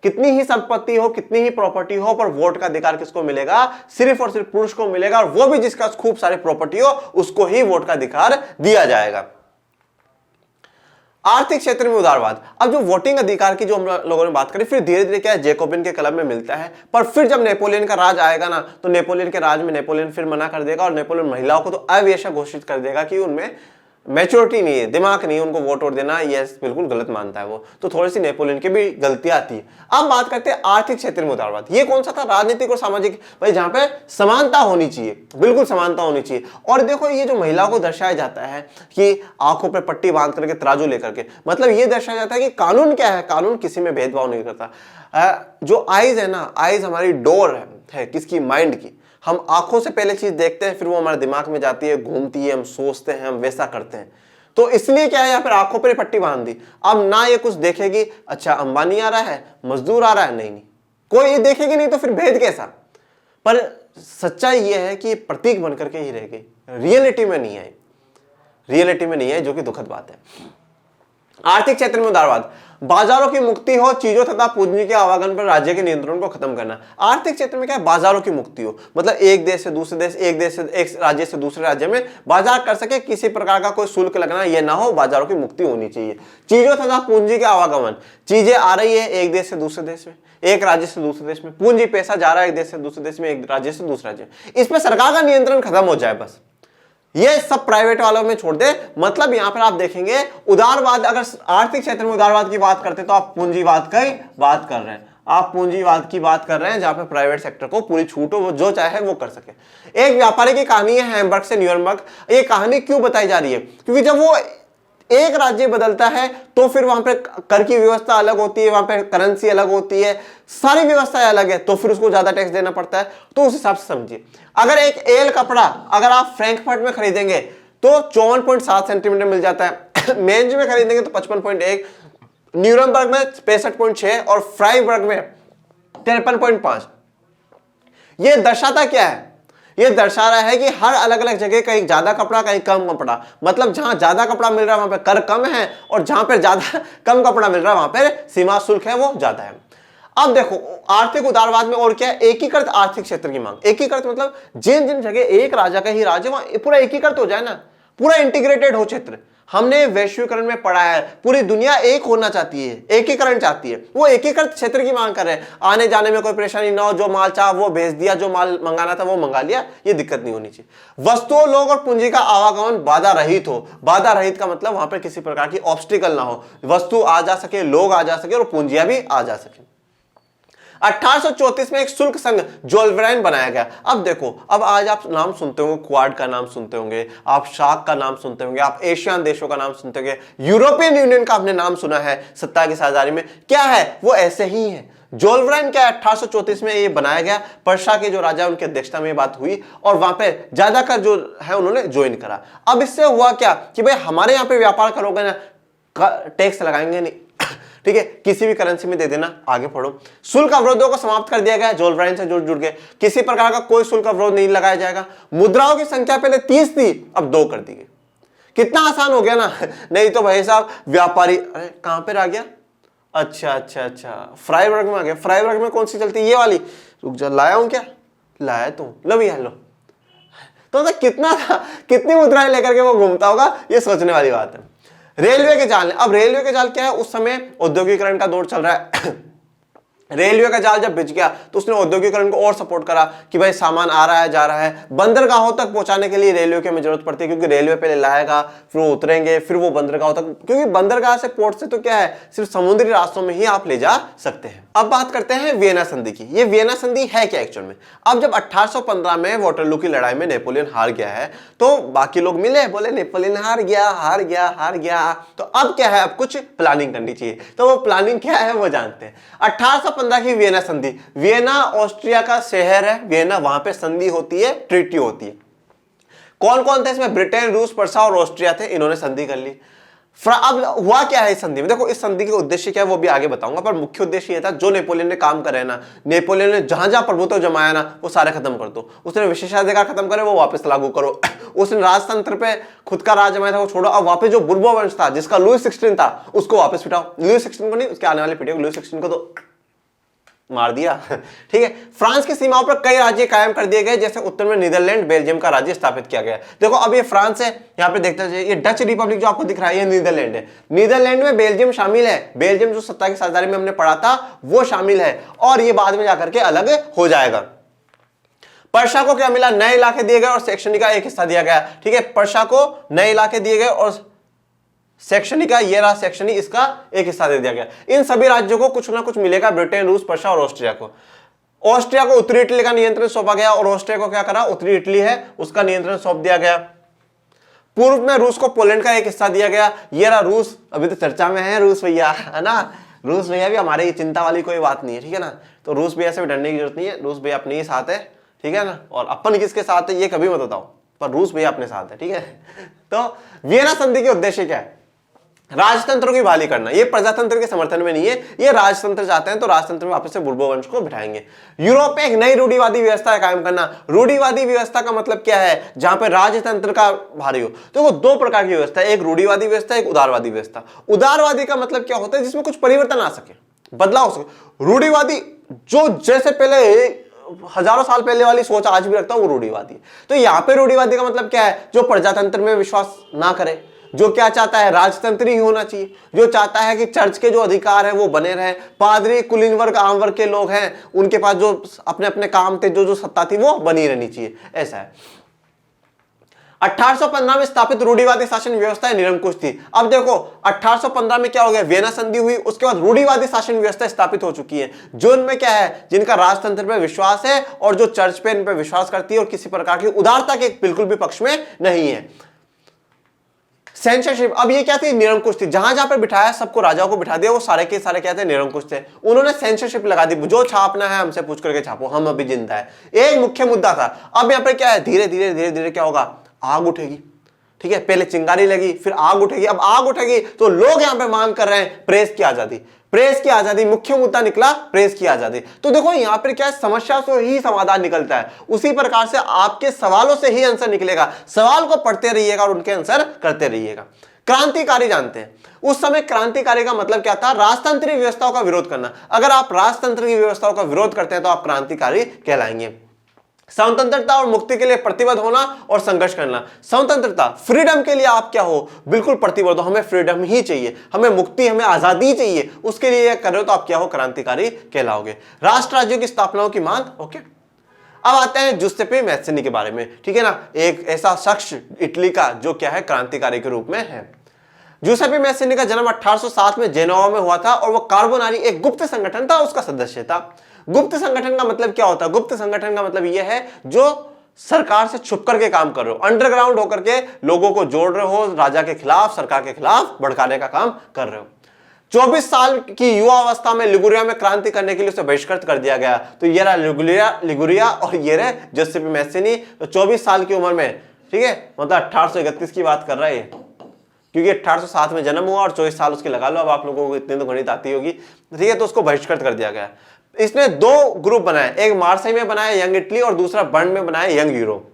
कितनी ही संपत्ति हो, कितनी ही प्रॉपर्टी हो, पर वोट का अधिकार किसको मिलेगा, सिर्फ और सिर्फ पुरुष को मिलेगा, और वो भी जिसका खूब सारी प्रॉपर्टी हो उसको ही वोट का अधिकार दिया जाएगा। आर्थिक क्षेत्र में उदारवाद, अब जो वोटिंग अधिकार की जो हम लोगों ने बात करी, फिर धीरे धीरे क्या है, जैकोबिन के कलम में मिलता है। पर फिर जब नेपोलियन का राज आएगा ना, तो नेपोलियन के राज में नेपोलियन फिर मना कर देगा, और नेपोलियन महिलाओं को तो अवैध घोषित कर देगा कि उनमें मैच्योरिटी नहीं है, दिमाग नहीं है, उनको वोट वोट देना ये बिल्कुल गलत मानता है वो। तो थोड़ी सी नेपोलियन की भी गलतियां आती है। अब बात करते हैं आर्थिक क्षेत्र में उदारवाद। ये कौन सा था, राजनीतिक और सामाजिक, भाई जहां पे समानता होनी चाहिए, बिल्कुल समानता होनी चाहिए। और देखो ये जो महिलाओं को दर्शाया जाता है कि आंखों पे पट्टी बांध करके, तराजू लेकर के, मतलब ये दर्शाया जाता है कि कानून क्या है, कानून किसी में भेदभाव नहीं करता। जो आइज है ना, आइज हमारी डोर है किसकी, माइंड की। हम आंखों से पहले चीज देखते हैं, फिर वो हमारे दिमाग में जाती है, घूमती है, हम सोचते हैं, हम वैसा करते हैं। तो इसलिए क्या है, यहाँ पर आंखों पर पट्टी बांध दी। अब ना ये कुछ देखेगी, अच्छा अंबानी आ रहा है, मजदूर आ रहा है, नहीं कोई ये देखेगी नहीं, तो फिर भेद कैसा। पर सच्चाई ये है कि प्रतीक बनकर के ही रह गई, रियलिटी में नहीं आई, रियलिटी में नहीं आई, जो कि दुखद बात है। आर्थिक क्षेत्र में उदारवाद, बाजारों की मुक्ति हो, चीजों तथा पूंजी के आवागमन पर राज्य के नियंत्रण को खत्म करना। आर्थिक क्षेत्र में क्या है, बाजारों की मुक्ति हो, मतलब एक देश से दूसरे देश, एक राज्य से दूसरे राज्य में बाजार कर सके, किसी प्रकार का कोई शुल्क लगना ये ना हो, बाजारों की मुक्ति होनी चाहिए। चीजों तथा पूंजी के आवागमन, चीजें आ रही है एक देश से दूसरे देश में, एक राज्य से दूसरे देश में, पूंजी पैसा जा रहा है एक देश से दूसरे देश में, एक राज्य से दूसरे राज्य में, इस पर सरकार का नियंत्रण खत्म हो जाए, बस ये सब प्राइवेट वालों में छोड़ दे। मतलब यहां पर आप देखेंगे उदारवाद, अगर आर्थिक क्षेत्र में उदारवाद की बात करते तो आप पूंजीवाद की बात कर रहे हैं, आप पूंजीवाद की बात कर रहे हैं, जहां पे प्राइवेट सेक्टर को पूरी छूट हो, वो जो चाहे वो कर सके। एक व्यापारी की कहानी है हैम्बर्ग से न्यूयॉर्क। ये कहानी क्यों बताई जा रही है, क्योंकि जब वो एक राज्य बदलता है तो फिर वहां पे कर की व्यवस्था अलग होती है, वहां पे करेंसी अलग होती है, सारी व्यवस्थाएं अलग है, तो फिर उसको ज्यादा टैक्स देना पड़ता है। तो उस हिसाब से समझिए, अगर एक एल कपड़ा अगर आप फ्रैंकफर्ट में खरीदेंगे तो 54.7 सेंटीमीटर मिल जाता है, मेंज में खरीदेंगे तो 55.1, न्यूरमबर्ग में 65.6 और फ्राइबर्ग में 53.5। ये दर्शाता क्या है, ये दर्शा रहा है कि हर अलग अलग जगह कहीं ज्यादा कपड़ा कहीं कम कपड़ा, मतलब जहां ज्यादा कपड़ा मिल रहा है वहां पे कर कम है, और जहां पर ज्यादा कम कपड़ा मिल रहा है वहां पर सीमा शुल्क है वो ज्यादा है। अब देखो आर्थिक उदारवाद में और क्या है, एकीकृत आर्थिक क्षेत्र की मांग। एकीकृत मतलब जिन जिन जगह एक राजा का ही राज्य, वहां पूरा एकीकृत हो जाए ना, पूरा इंटीग्रेटेड हो क्षेत्र। हमने वैश्वीकरण में पढ़ा है, पूरी दुनिया एक होना चाहती है, एकीकरण चाहती है, वो एकीकृत क्षेत्र की मांग कर रहे हैं। आने जाने में कोई परेशानी ना हो, जो माल चाह वो भेज दिया, जो माल मंगाना था वो मंगा लिया, ये दिक्कत नहीं होनी चाहिए। वस्तुओं, लोग और पूंजी का आवागमन बाधा रहित हो। बाधा रहित का मतलब वहां पर किसी प्रकार की ऑब्स्टिकल ना हो, वस्तु आ जा सके, लोग आ जा सके और पूंजियां भी आ जा सके। 1834 में एक शुल्क संघ जोल्वेराइन बनाया गया। अब देखो, अब आज आप नाम सुनते होंगे, क्वाड का नाम सुनते होंगे, आप शार्क का नाम सुनते होंगे, आप एशियन देशों का नाम सुनते होंगे, यूरोपियन यूनियन का आपने नाम सुना है सत्ता की साझेदारी में। क्या है वो, ऐसे ही है जोल्वराइन क्या 1834 में ये बनाया गया, पर्शिया के जो राजा उनकी अध्यक्षता में ये बात हुई और वहां पे ज्यादातर जो है उन्होंने ज्वाइन करा। अब इससे हुआ क्या कि भाई हमारे यहाँ पे व्यापार करोगे ना, टैक्स लगाएंगे नहीं, ठीक है, किसी भी करेंसी में दे देना। आगे पढ़ो। शुल्क अवरोधों को समाप्त कर दिया गया, जोल्वराइन से जुड़ गए, किसी प्रकार का कोई शुल्क अवरोध नहीं लगाया जाएगा। मुद्राओं की संख्या पहले 30 थी, अब 2 कर दी गई। कितना आसान हो गया ना। नहीं तो भाई साहब व्यापारी, अरे कहां पर आ गया, अच्छा फ्राइबर्ग में आ गया। फ्राइबर्ग में कौन सी चलती है, ये वाली, रुक जा, लाया हूं क्या, लाया तो लो भैया लो। तो कितनी मुद्राएं लेकर के वो घूमता होगा, ये सोचने वाली बात है। रेलवे के जाल, अब रेलवे के जाल क्या है, उस समय औद्योगिकरण का दौर चल रहा है। रेलवे का जाल जब बिछ गया तो उसने औद्योगिकरण को और सपोर्ट करा कि भाई सामान आ रहा है जा रहा है, बंदरगाहों तक पहुंचाने के लिए रेलवे की हमें जरूरत पड़ती है, क्योंकि रेलवे पहले लाएगा फिर वो उतरेंगे फिर वो बंदरगाहों तक, क्योंकि बंदरगाह से पोर्ट से तो क्या है सिर्फ समुद्री रास्तों में ही आप ले जा सकते हैं। अब बात करते हैं वियना संधि की। ये वियना संधि है क्या एक्चुअल में। अब जब 1815 में वाटरलू की लड़ाई में नेपोलियन हार गया है तो बाकी लोग मिले, बोले नेपोलियन हार गया, तो अब क्या है, अब कुछ प्लानिंग करनी चाहिए। तो वो प्लानिंग क्या है वो जानते हैं। 1815 की वियना संधि, वियना ऑस्ट्रिया का शहर है, वियना, वहां पे संधि होती है, ट्रीटी होती है। कौन कौन थे इसमें, ब्रिटेन, रूस, पर्सा और ऑस्ट्रिया थे, इन्होंने संधि कर ली। अब हुआ क्या है इस संधि में, देखो इस संधि का उद्देश्य क्या है वो भी आगे बताऊंगा, पर मुख्य उद्देश्य ये था, जो नेपोलियन ने काम करे ना, नेपोलियन ने जहां जहां प्रभुत्व जमाया ना वो सारे खत्म कर दो। उसने विशेषाधिकार खत्म करे वो वापस लागू करो। उसने राजतंत्र पे खुद का राज जमाया था वो छोड़ो। अब वापस जो बुर्बो वंश था जिसका लुई 16 था उसको वापस पिटाओ। लुई 16 को नहीं, उसके आने वाले पीढ़ी को, लुई 16 को तो मार दिया। ठीक है। फ्रांस की सीमाओं पर कई राज्य कायम कर दिए गए, जैसे उत्तर में नीदरलैंड, बेल्जियम का राज्य स्थापित किया गया। देखो अब ये फ्रांस है, यहाँ पे देखते हैं ये डच रिपब्लिक जो आपको दिख रहा है ये नीदरलैंड है। नीदरलैंड में बेल्जियम शामिल है, बेल्जियम जो सत्ता की साझेदारी में हमने पढ़ा था वो शामिल है, और ये बाद में जाकर के अलग हो जाएगा। पर्शिया को क्या मिला, नए इलाके दिए गए और सेक्शनी का एक हिस्सा दिया गया। ठीक है, पर्शिया को नए इलाके दिए गए और सेक्शनी का, ये रहा सेक्शनी, इसका एक हिस्सा दे दिया गया। इन सभी राज्यों को कुछ ना कुछ मिलेगा, ब्रिटेन, रूस, पर्शिया और ऑस्ट्रिया को। ऑस्ट्रिया को उत्तरी इटली का नियंत्रण सौंपा गया और ऑस्ट्रिया को क्या करा, उत्तरी इटली है उसका नियंत्रण सौंप दिया गया। पूर्व में रूस को पोलैंड का एक हिस्सा दिया गया। ये रहा रूस, अभी तो चर्चा में है रूस भैया, है ना। रूस भैया भी हमारे ये चिंता वाली कोई बात नहीं है, ठीक है ना। तो रूस भैया से भी डरने की जरूरत नहीं है, रूस भैया अपने ही साथ है, ठीक है ना। और अपन किसके साथ है ये कभी मत बताओ, पर रूस भैया अपने साथ है, ठीक है। तो वियना संधि के उद्देश्य क्या है, राजतंत्र की बहाली करना। ये प्रजातंत्र के समर्थन में नहीं है, ये राजतंत्र चाहते हैं तो राजतंत्र में वापस से बुर्बो वंश को बिठाएंगे। यूरोप में एक नई रूढ़िवादी व्यवस्था कायम करना। रूढ़िवादी व्यवस्था का मतलब क्या है, जहां पे राजतंत्र का भारी हो। तो वो दो प्रकार की व्यवस्था है, एक रूढ़िवादी व्यवस्था, एक उदारवादी व्यवस्था। उदारवादी का मतलब क्या होता है, जिसमें कुछ परिवर्तन आ सके, बदलाव हो सके। रूढ़िवादी जो जैसे पहले हजारों साल पहले वाली सोच आज भी रखता है वो रूढ़िवादी। तो यहाँ पे रूढ़िवादी का मतलब क्या है, जो प्रजातंत्र में विश्वास ना करे, जो क्या चाहता है राजतंत्र ही होना चाहिए, जो चाहता है कि चर्च के जो अधिकार है वो बने रहे, पादरी, कुलीन वर्ग, आम वर्ग के लोग हैं उनके पास जो अपने अपने काम थे, जो जो सत्ता थी वो बनी रहनी चाहिए, ऐसा है। 1815 में स्थापित रूढ़िवादी शासन व्यवस्था निरंकुश थी। अब देखो 1815 में क्या हो गया, वियना संधि हुई, उसके बाद रूढ़िवादी शासन व्यवस्था स्थापित हो चुकी है, जो इनमें क्या है, जिनका राजतंत्र पे विश्वास है और जो चर्च पे इन पे विश्वास करती है और किसी प्रकार की उदारता के बिल्कुल भी पक्ष में नहीं है। सेंसरशिप, अब ये क्या थी, निरंकुश थी। जहां जहां पर बिठाया सबको राजाओं को बिठा दिया, वो सारे के सारे क्या थे, निरंकुश थे। उन्होंने सेंसरशिप लगा दी, जो छापना है हमसे पूछ करके छापो, हम अभी जिंदा है, एक मुख्य मुद्दा था। अब यहाँ पर क्या है, धीरे धीरे धीरे धीरे क्या होगा, आग उठेगी। ठीक है, पहले चिंगारी लगी फिर आग उठेगी। अब आग उठेगी तो लोग यहां पे मांग कर रहे हैं प्रेस की आजादी। प्रेस की आजादी मुख्य मुद्दा निकला, प्रेस की आजादी। तो देखो यहां पर क्या है, समस्या से ही समाधान निकलता है, उसी प्रकार से आपके सवालों से ही आंसर निकलेगा। सवाल को पढ़ते रहिएगा और उनके आंसर करते रहिएगा। क्रांतिकारी जानते हैं, उस समय क्रांतिकारी का मतलब क्या था, राजतंत्रीय व्यवस्थाओं का विरोध करना। अगर आप राजतंत्र की व्यवस्थाओं का विरोध करते हैं तो आप क्रांतिकारी कहलाएंगे। स्वतंत्रता और मुक्ति के लिए प्रतिबद्ध होना और संघर्ष करना। स्वतंत्रता, फ्रीडम के लिए आप क्या हो, बिल्कुल प्रतिबद्ध हो, हमें फ्रीडम ही चाहिए, हमें मुक्ति, हमें आजादी चाहिए, उसके लिए कर रहे हो तो आप क्या हो, क्रांतिकारी कहलाओगे। राष्ट्र राज्यों की स्थापनाओं की मांग, ओके। अब आते हैं जुसेप्पे मैत्सिनी के बारे में, ठीक है ना, एक ऐसा शख्स इटली का जो क्या है, क्रांतिकारी के रूप में है। जुसेप्पे मैत्सिनी का जन्म 1807 में जेनोवा में हुआ था और वो कार्बोनारी एक गुप्त संगठन था, उसका सदस्य था। गुप्त संगठन का मतलब क्या होता है, गुप्त संगठन का मतलब यह है जो सरकार से छुप करके काम कर रहे हो, अंडरग्राउंड होकर के लोगों को जोड़ रहे हो, राजा के खिलाफ, सरकार के खिलाफ भड़काने का काम कर रहे हो। 24 साल की युवा अवस्था में लिगुरिया में क्रांति करने के लिए उसे बहिष्कृत कर दिया गया। तो ये रहा लिगुरिया और ये रहे जोसेफ मैसेनी। तो 24 साल की उम्र में, ठीक है, मतलब 1831 की बात कर रहा है, क्योंकि 1807 में जन्म हुआ और 24 साल उसके लगा लो। अब आप लोगों को इतनी तो गणित आती होगी, ठीक है। तो उसको बहिष्कृत कर दिया गया। इसने 2 ग्रुप बनाए, एक मार्सेई में बनाया यंग इटली और दूसरा बर्न में बनाया यंग यूरोप।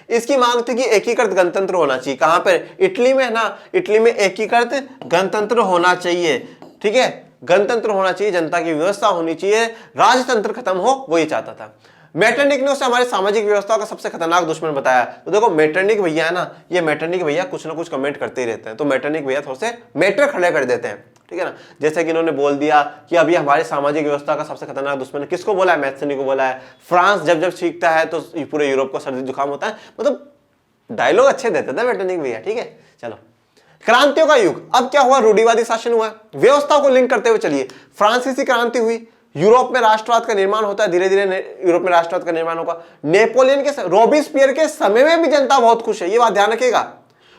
इसकी मांग थी कि एकीकृत गणतंत्र होना चाहिए। कहां पर? इटली में है ना, इटली में एकीकृत गणतंत्र होना चाहिए, ठीक है, गणतंत्र होना चाहिए, जनता की व्यवस्था होनी चाहिए, राजतंत्र खत्म हो, वो ये चाहता था। मेटरनिक ने उसे हमारे सामाजिक व्यवस्था का सबसे खतरनाक दुश्मन बताया। तो देखो मेटरनिक भैया है ना, ये मेटरनिक भैया कुछ ना कुछ कमेंट करते ही रहते हैं। तो मेटरनिक भैया थोड़े से मैटर खड़े कर देते हैं, ठीक है ना। जैसे कि इन्होंने बोल दिया कि अभी हमारी सामाजिक व्यवस्था का सबसे खतरनाक दुश्मन किसको बोला है? मैथ्सनी को बोला है। फ्रांस जब जब सीखता है तो पूरे यूरोप को सर्दी जुकाम होता है। मतलब डायलॉग अच्छे देते थे मेटरनिक भैया, ठीक है। चलो, क्रांतियों का युग। अब क्या हुआ? रूढ़िवादी शासन हुआ। व्यवस्था को लिंक करते हुए चलिए, फ्रांसीसी क्रांति हुई, यूरोप में राष्ट्रवाद का निर्माण होता है, धीरे धीरे यूरोप में राष्ट्रवाद का निर्माण होगा। नेपोलियन के, रॉबिस्पियर के समय में भी जनता बहुत खुश है, ये बात ध्यान रखिएगा।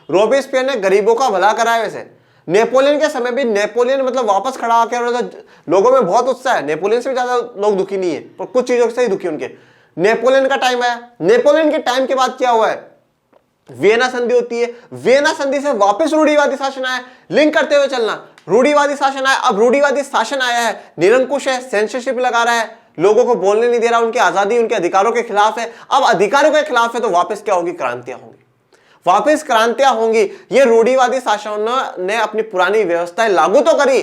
रॉबिस्पियर ने गरीबों का भला करा है। वैसे नेपोलियन के समय भी, नेपोलियन मतलब वापस खड़ा आकर लोगों में बहुत उत्साह है। नेपोलियन से भी ज्यादा लोग दुखी नहीं है, पर कुछ चीजों से ही दुखी उनके। नेपोलियन का टाइम आया, नेपोलियन के टाइम के बाद क्या हुआ है? वियना संधि होती है, वियना संधि से वापस रूढ़िवादी शासन आया। लिंक करते हुए चलना, रूढ़िवादी शासन आया। अब रूढ़िवादी शासन आया है, निरंकुश है, सेंसरशिप लगा रहा है, लोगों को बोलने नहीं दे रहा, उनकी आजादी, उनके अधिकारों के खिलाफ है। अब अधिकारों के खिलाफ है तो वापस क्या होगी? क्रांतियां होंगी, वापस क्रांतियां होंगी। ये रूढ़िवादी शासन ने अपनी पुरानी व्यवस्थाएं लागू तो करी,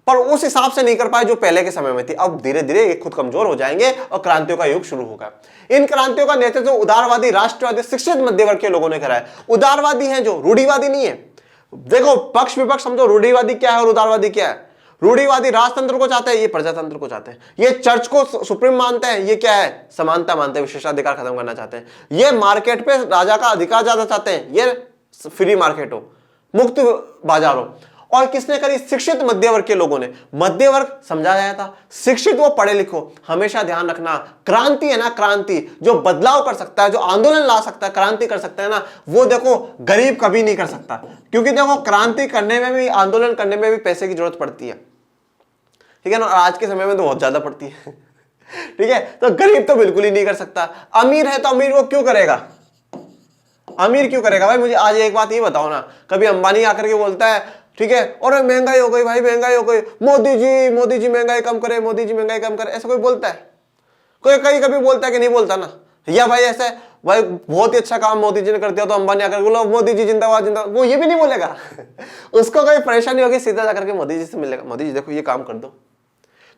पर उस हिसाब से नहीं कर पाए जो पहले के समय में थी। अब धीरे धीरे ये खुद कमजोर हो जाएंगे और क्रांतियों का युग शुरू होगा। इन क्रांतियों का नेतृत्व उदारवादी, राष्ट्रवादी, शिक्षित मध्य वर्ग के लोगों ने करा है। उदारवादी हैं जो, रूढ़िवादी नहीं है। देखो पक्ष विपक्ष समझो, रूढ़िवादी क्या है और उदारवादी क्या है। रूढ़िवादी राजतंत्र को चाहते हैं, ये प्रजातंत्र को चाहते हैं। ये चर्च को सुप्रीम मानते हैं, ये क्या है? समानता मानते हैं, विशेषाधिकार खत्म करना चाहते हैं। ये मार्केट पे राजा का अधिकार ज्यादा चाहते हैं, ये फ्री मार्केट हो, मुक्त बाजार हो। और किसने करी? शिक्षित मध्य वर्ग के लोगों ने। मध्य वर्ग समझा गया था, शिक्षित वो पढ़े लिखो। हमेशा ध्यान रखना, क्रांति है ना, क्रांति जो बदलाव कर सकता है, जो आंदोलन ला सकता है, क्रांति कर सकता है ना, वो देखो गरीब कभी नहीं कर सकता। क्योंकि देखो क्रांति करने में भी, आंदोलन करने में भी पैसे की जरूरत पड़ती है, ठीक है ना। आज के समय में तो बहुत ज्यादा पड़ती है, ठीक है। तो गरीब तो बिल्कुल ही नहीं कर सकता। अमीर है तो अमीर वो क्यों करेगा? अमीर क्यों करेगा भाई? मुझे आज एक बात ये बताओ ना, कभी अंबानी आकर के बोलता है, ठीक है, और महंगाई हो गई भाई, महंगाई हो गई, मोदी जी महंगाई कम करे, मोदी जी महंगाई कम करे, ऐसा कोई बोलता है? कोई कहीं कभी बोलता है कि नहीं बोलता ना? या भाई ऐसे भाई बहुत ही अच्छा काम मोदी जी ने कर दिया तो अंबानी आकर बोलो मोदी जी जिंदाबाद जिंदाबाद, वो ये भी नहीं बोलेगा। उसको कोई परेशानी होगी, सीधा जाकर के मोदी जी से मिलेगा, मोदी जी देखो ये काम कर दो।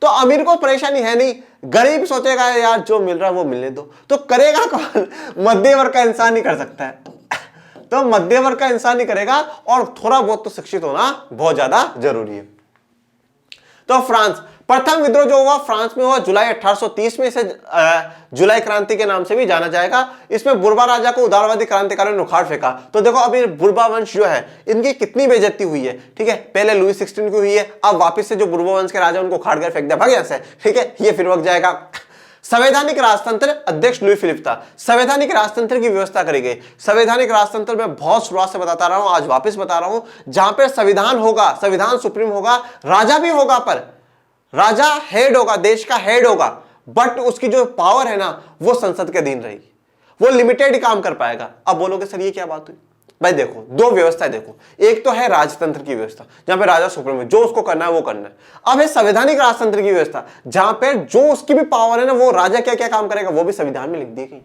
तो अमीर को परेशानी है नहीं, गरीब सोचेगा यार जो मिल रहा है वो मिलने दो। तो करेगा कौन? मध्य वर्ग का इंसान ही कर सकता है। तो मध्य वर्ग का इंसान ही करेगा, और थोड़ा बहुत तो शिक्षित होना बहुत ज्यादा जरूरी है। तो फ्रांस, प्रथम विद्रोह जो हुआ फ्रांस में हुआ जुलाई 1830 में। इसे जुलाई क्रांति के नाम से भी जाना जाएगा। इसमें बुर्बा राजा को उदारवादी क्रांतिकारियों ने उखाड़ फेंका। तो देखो अभी बुर्बा वंश जो है, इनकी कितनी बेइज्जती हुई है, ठीक है। पहले लुई 16 की हुई है, अब वापस से जो बुर्बा वंश के राजा उनको उखाड़ कर फेंक दिया, भाग यहाँ से, ठीक है। ये फिर वक्त जाएगा। संवैधानिक राजतंत्र, अध्यक्ष लुई फिलिप था। संवैधानिक राजतंत्र की व्यवस्था करी गई। संवैधानिक राजतंत्र में बहुत शुरुआत से बताता रहा हूं, आज वापस बता रहा हूं, जहां पे संविधान होगा, संविधान सुप्रीम होगा, राजा भी होगा, पर राजा हेड होगा, देश का हेड होगा, बट उसकी जो पावर है ना वो संसद के अधीन रहेगी, वो लिमिटेड ही काम कर पाएगा। अब बोलोगे सर ये क्या बात हुई? भाई देखो दो व्यवस्था देखो, एक तो है राजतंत्र की व्यवस्था जहां पे राजा सुप्रीम है, जो उसको करना है वो करना है। अब है संवैधानिक राजतंत्र की व्यवस्था जहां पे जो उसकी भी पावर है ना, वो राजा क्या क्या काम करेगा वो भी संविधान में लिख दी गई।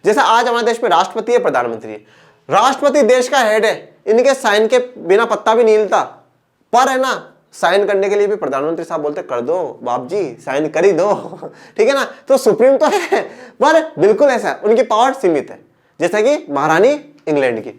जैसे आज हमारे देश में राष्ट्रपति है, प्रधानमंत्री है। राष्ट्रपति देश का हेड है, इनके साइन के बिना पत्ता भी नहीं हिलता, पर है ना साइन करने के लिए भी प्रधानमंत्री साहब बोलते कर दो बाप जी, साइन कर ही दो, ठीक है ना। तो सुप्रीम तो है, पर बिल्कुल ऐसा उनकी पावर सीमित है, जैसा कि महारानी इंग्लैंड की।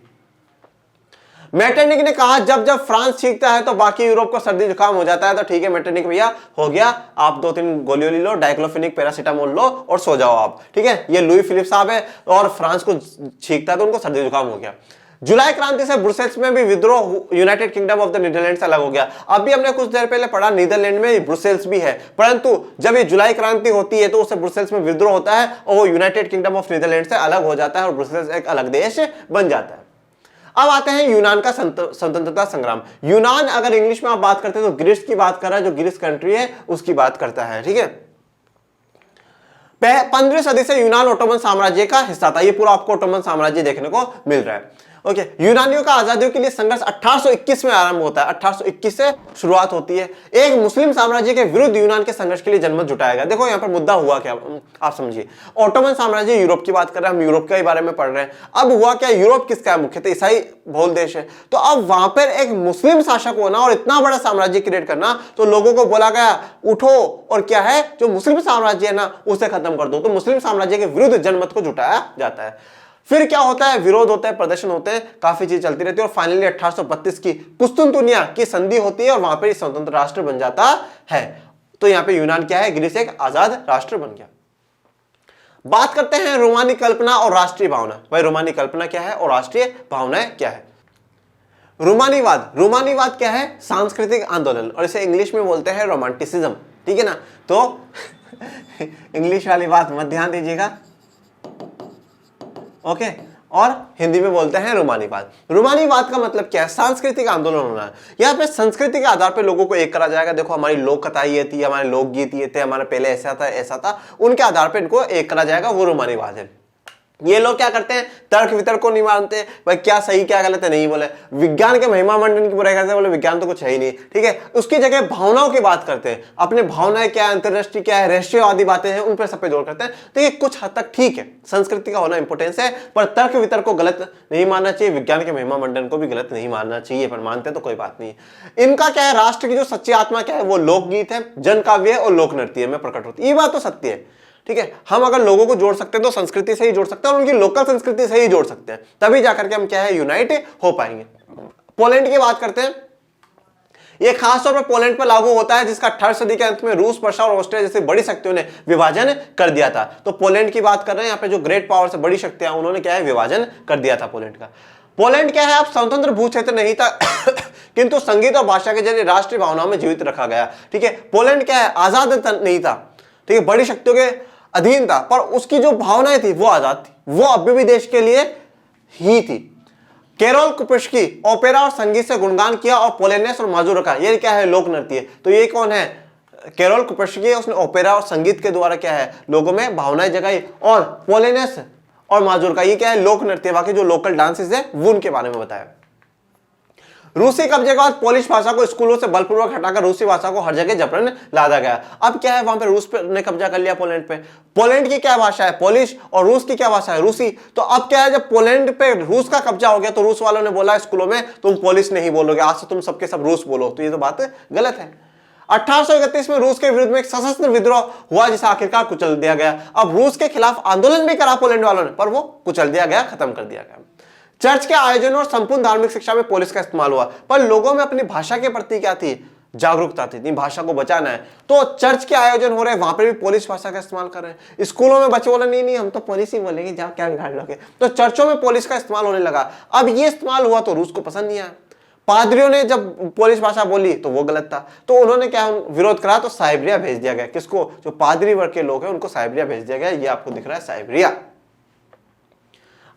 मेटरनिक ने कहा जब जब फ्रांस सीखता है तो बाकी यूरोप को सर्दी जुकाम हो जाता है। तो ठीक है मेटरनिक भैया, हो गया, आप 2-3 गोलियों ले लो, डाइक्लोफेनिक पैरासीटामोल लो और सो जाओ आप, ठीक है। ये लुई फिलिप साहब है और फ्रांस को छींकता है तो उनको सर्दी जुकाम हो गया। जुलाई क्रांति से ब्रुसेल्स में भी विद्रोह, United Kingdom of the Netherland से अलग हो गया। अभी हमने कुछ देर पहले पढ़ा नीदरलैंड में ब्रुसेल्स भी है, परंतु जब ये जुलाई क्रांति होती है तो उससे ब्रुसेल्स में विद्रोह होता है और वो यूनाइटेड किंगडम ऑफ नीदरलैंड से अलग हो जाता है और ब्रुसेल्स एक अलग देश बन जाता है। अब आते हैं यूनान का स्वतंत्रता संग्राम। यूनान अगर इंग्लिश में आप बात करते हैं तो ग्रीस की बात कर रहा है, जो ग्रीस कंट्री है उसकी बात करता है, ठीक है। 15वीं सदी से यूनान ओटोमन साम्राज्य का हिस्सा था। ये पूरा आपको ओटोमन साम्राज्य देखने को मिल रहा है। ओके, यूनानियों का आजादियों के लिए संघर्ष 1821 में आरंभ होता है। 1821 से शुरुआत होती है। एक मुस्लिम साम्राज्य के विरुद्ध यूनान के संघर्ष के लिए जनमत जुटाया गया। देखो यहाँ पर मुद्दा हुआ क्या, आप समझिए। ओटोमन साम्राज्य यूरोप की बात कर रहे हैं, हम यूरोप के बारे में पढ़ रहे हैं। अब हुआ क्या, यूरोप किसका है, मुख्यतः ईसाई बहुल देश है। तो अब वहां पर एक मुस्लिम शासक होना और इतना बड़ा साम्राज्य क्रिएट करना, तो लोगों को बोला गया उठो और क्या है, जो मुस्लिम साम्राज्य है ना उसे खत्म कर दो। तो मुस्लिम साम्राज्य के विरुद्ध जनमत को जुटाया जाता है। फिर क्या होता है, विरोध होता है, प्रदर्शन होते हैं, काफी चीज चलती रहती है और फाइनली 1832 की कुस्तुनतुनिया की संधि होती है और वहां पर स्वतंत्र राष्ट्र बन जाता है। तो यहाँ पे यूनान क्या है, ग्रीस एक आजाद राष्ट्र बन गया। बात करते हैं रोमानी कल्पना और राष्ट्रीय भावना। भाई रोमानी कल्पना क्या है और राष्ट्रीय भावनाएं क्या है। रोमानीवाद, रोमानीवाद क्या है, सांस्कृतिक आंदोलन, और इसे इंग्लिश में बोलते हैं रोमांटिसिज्म, ठीक है ना। तो इंग्लिश वाली बात मत ध्यान दीजिएगा, ओके। और हिंदी में बोलते हैं रोमानीवाद। रोमानीवाद का मतलब क्या है, सांस्कृतिक आंदोलन होना। यहाँ पे संस्कृति के आधार पे लोगों को एक करा जाएगा। देखो हमारी लोक कथा ये थी, हमारे लोकगीत ये थे, हमारे पहले ऐसा था, उनके आधार पे इनको एक करा जाएगा, वो रोमानीवाद है। ये लोग क्या करते हैं, तर्क वितर्क को नहीं मानते, भाई क्या सही क्या गलत है नहीं बोले, विज्ञान के महिमा मंडन की बुराई करते हैं, बोले विज्ञान तो कुछ है ही नहीं, ठीक है। उसकी जगह भावनाओं की बात करते हैं, अपने भावनाएं क्या है, अंतर्दृष्टि क्या है, राष्ट्रीयवादी बातें हैं, उन पर सब पे जोर करते हैं। तो ये कुछ हद तक ठीक है, संस्कृति का होना इंपोर्टेंस है, पर तर्क वितर्क को गलत नहीं मानना चाहिए, विज्ञान के महिमा मंडन को भी गलत नहीं मानना चाहिए, पर मानते तो कोई बात नहीं। इनका क्या है, राष्ट्र की जो सच्ची आत्मा क्या है, वो लोकगीत है, जन काव्य है और लोक नृत्य में प्रकट होती है। ये बात तो सत्य है, ठीक है। हम अगर लोगों को जोड़ सकते हैं तो संस्कृति से ही जोड़ सकते हैं और उनकी लोकल संस्कृति से ही जोड़ सकते हैं, तभी जाकर के हम क्या है, यूनाइट हो पाएंगे। पोलैंड की बात करते हैं। यह खास तौर पर पोलैंड पर लागू होता है, जिसका 18वीं सदी के अंत में रूस, पर्शिया और ऑस्ट्रिया जैसी बड़ी शक्तियों ने विभाजन कर दिया था। तो पोलैंड की बात कर रहे हैं, यहाँ पे जो ग्रेट पावर से बड़ी शक्तियां, उन्होंने क्या है, विभाजन कर दिया था पोलैंड का। पोलैंड क्या है, अब स्वतंत्र भू क्षेत्र नहीं था किंतु संगीत और भाषा के जरिए राष्ट्रीय भावनाओं में जीवित रखा गया, ठीक है। पोलैंड क्या है, आजाद नहीं था, ठीक है, बड़ी शक्तियों के अधीन था, पर उसकी जो भावनाएं थी वो आजाद थी, वो अभी भी देश के लिए ही थी। कैरोल कुपिस्की ओपेरा और संगीत से गुणगान किया और पोलेनेस और माजुरका, ये क्या है, लोक नृत्य। तो ये कौन है, कैरोल कुपिस्की, उसने ओपेरा और संगीत के द्वारा क्या है, लोगों में भावनाएं जगाई। और पोलेनेस और माजुरका ये क्या है, लोक नृत्य, बाकी जो लोकल डांसेस है वो उनके बारे में बताया। रूसी कब्जे के बाद पोलिश भाषा को स्कूलों से बलपूर्वक हटाकर रूसी भाषा को हर जगह जबरन लादा गया। अब क्या है, वहां पे रूस ने कब्जा कर लिया पोलैंड पे। पोलैंड की क्या भाषा है, पोलिश, और रूस की क्या भाषा है, रूसी। तो अब क्या है, जब पोलैंड पे रूस का कब्जा हो गया तो रूस वालों ने बोला स्कूलों में तुम पोलिश नहीं बोलोगे, आज से तुम सबके सब रूस बोलो। तो ये तो बात गलत है। 1831 में रूस के विरुद्ध में एक सशस्त्र विद्रोह हुआ, जिसे आखिरकार कुचल दिया गया। अब रूस के खिलाफ आंदोलन भी करा पोलैंड वालों ने, पर वो कुचल दिया गया, खत्म कर दिया गया। चर्च के आयोजन और संपूर्ण धार्मिक शिक्षा में पोलिश का इस्तेमाल हुआ, पर लोगों में अपनी भाषा के प्रति क्या थी, जागरूकता थी, भाषा को बचाना है। तो चर्च के आयोजन हो रहे हैं, वहां पर भी पोलिश भाषा का इस्तेमाल कर रहे हैं। स्कूलों में बच्चे बोले नहीं हम तो पोलिश ही बोलेंगे, जाओ क्या बिगाड़ लोगे। तो चर्चों में पोलिश का इस्तेमाल होने लगा। अब ये इस्तेमाल हुआ तो रूस को पसंद नहीं आया। पादरियों ने जब पोलिश भाषा बोली तो वो गलत था, तो उन्होंने क्या विरोध करा, तो साइबेरिया भेज दिया गया। किसको, जो पादरी वर्ग के लोग हैं उनको साइबेरिया भेज दिया गया। ये आपको दिख रहा है साइबेरिया।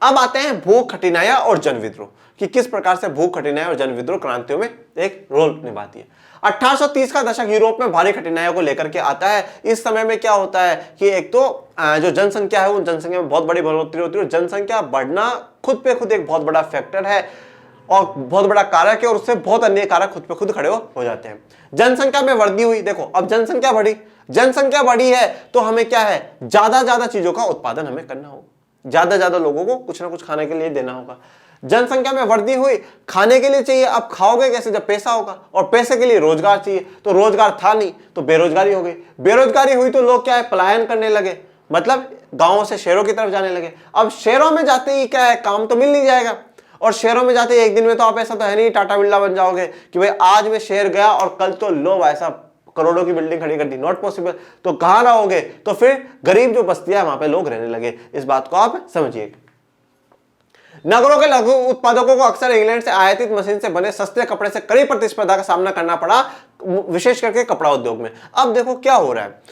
अब आते हैं भूख कठिनाइयां और जन विद्रोह, कि किस प्रकार से भूख कठिनाइयां और जन विद्रोह क्रांतियों में एक रोल निभाती है। 1830 का दशक यूरोप में भारी कठिनाइयों को लेकर के आता है। इस समय में क्या होता है कि एक तो जो जनसंख्या है, उन जनसंख्या में बहुत बड़ी बढ़ोतरी होती है, और जनसंख्या बढ़ना खुद पे खुद एक बहुत बड़ा फैक्टर है और बहुत बड़ा कारक है, और उससे बहुत अन्य कारक खुद पे खुद खड़े हो जाते हैं। जनसंख्या में वृद्धि हुई, देखो अब जनसंख्या बढ़ी है तो हमें क्या है, ज्यादा चीजों का उत्पादन हमें करना होगा, ज्यादा लोगों को कुछ ना कुछ खाने के लिए देना होगा। जनसंख्या में वृद्धि हुई, खाने के लिए चाहिए, अब खाओगे कैसे, जब पैसा होगा, और पैसे के लिए रोजगार चाहिए, तो रोजगार था नहीं तो बेरोजगारी हो गई। बेरोजगारी हुई तो लोग क्या है, पलायन करने लगे, मतलब गांवों से शहरों की तरफ जाने लगे। अब शहरों में जाते ही क्या है, काम तो मिल नहीं जाएगा, और शहरों में जाते ही एक दिन में तो आप ऐसा तो है नहीं टाटा बिरला बन जाओगे कि भाई आज मैं शहर गया और कल तो लो ऐसा करोड़ों की बिल्डिंग खड़ी कर दी, नॉट पॉसिबल। तो कहां रहोगे, तो फिर गरीब जो बस्तियां वहां पे लोग रहने लगे। इस बात को आप समझिए। नगरों के लघु उत्पादकों को अक्सर इंग्लैंड से आयातित मशीन से बने सस्ते कपड़े से कड़ी प्रतिस्पर्धा का सामना करना पड़ा, विशेष करके कपड़ा उद्योग में। अब देखो क्या हो रहा है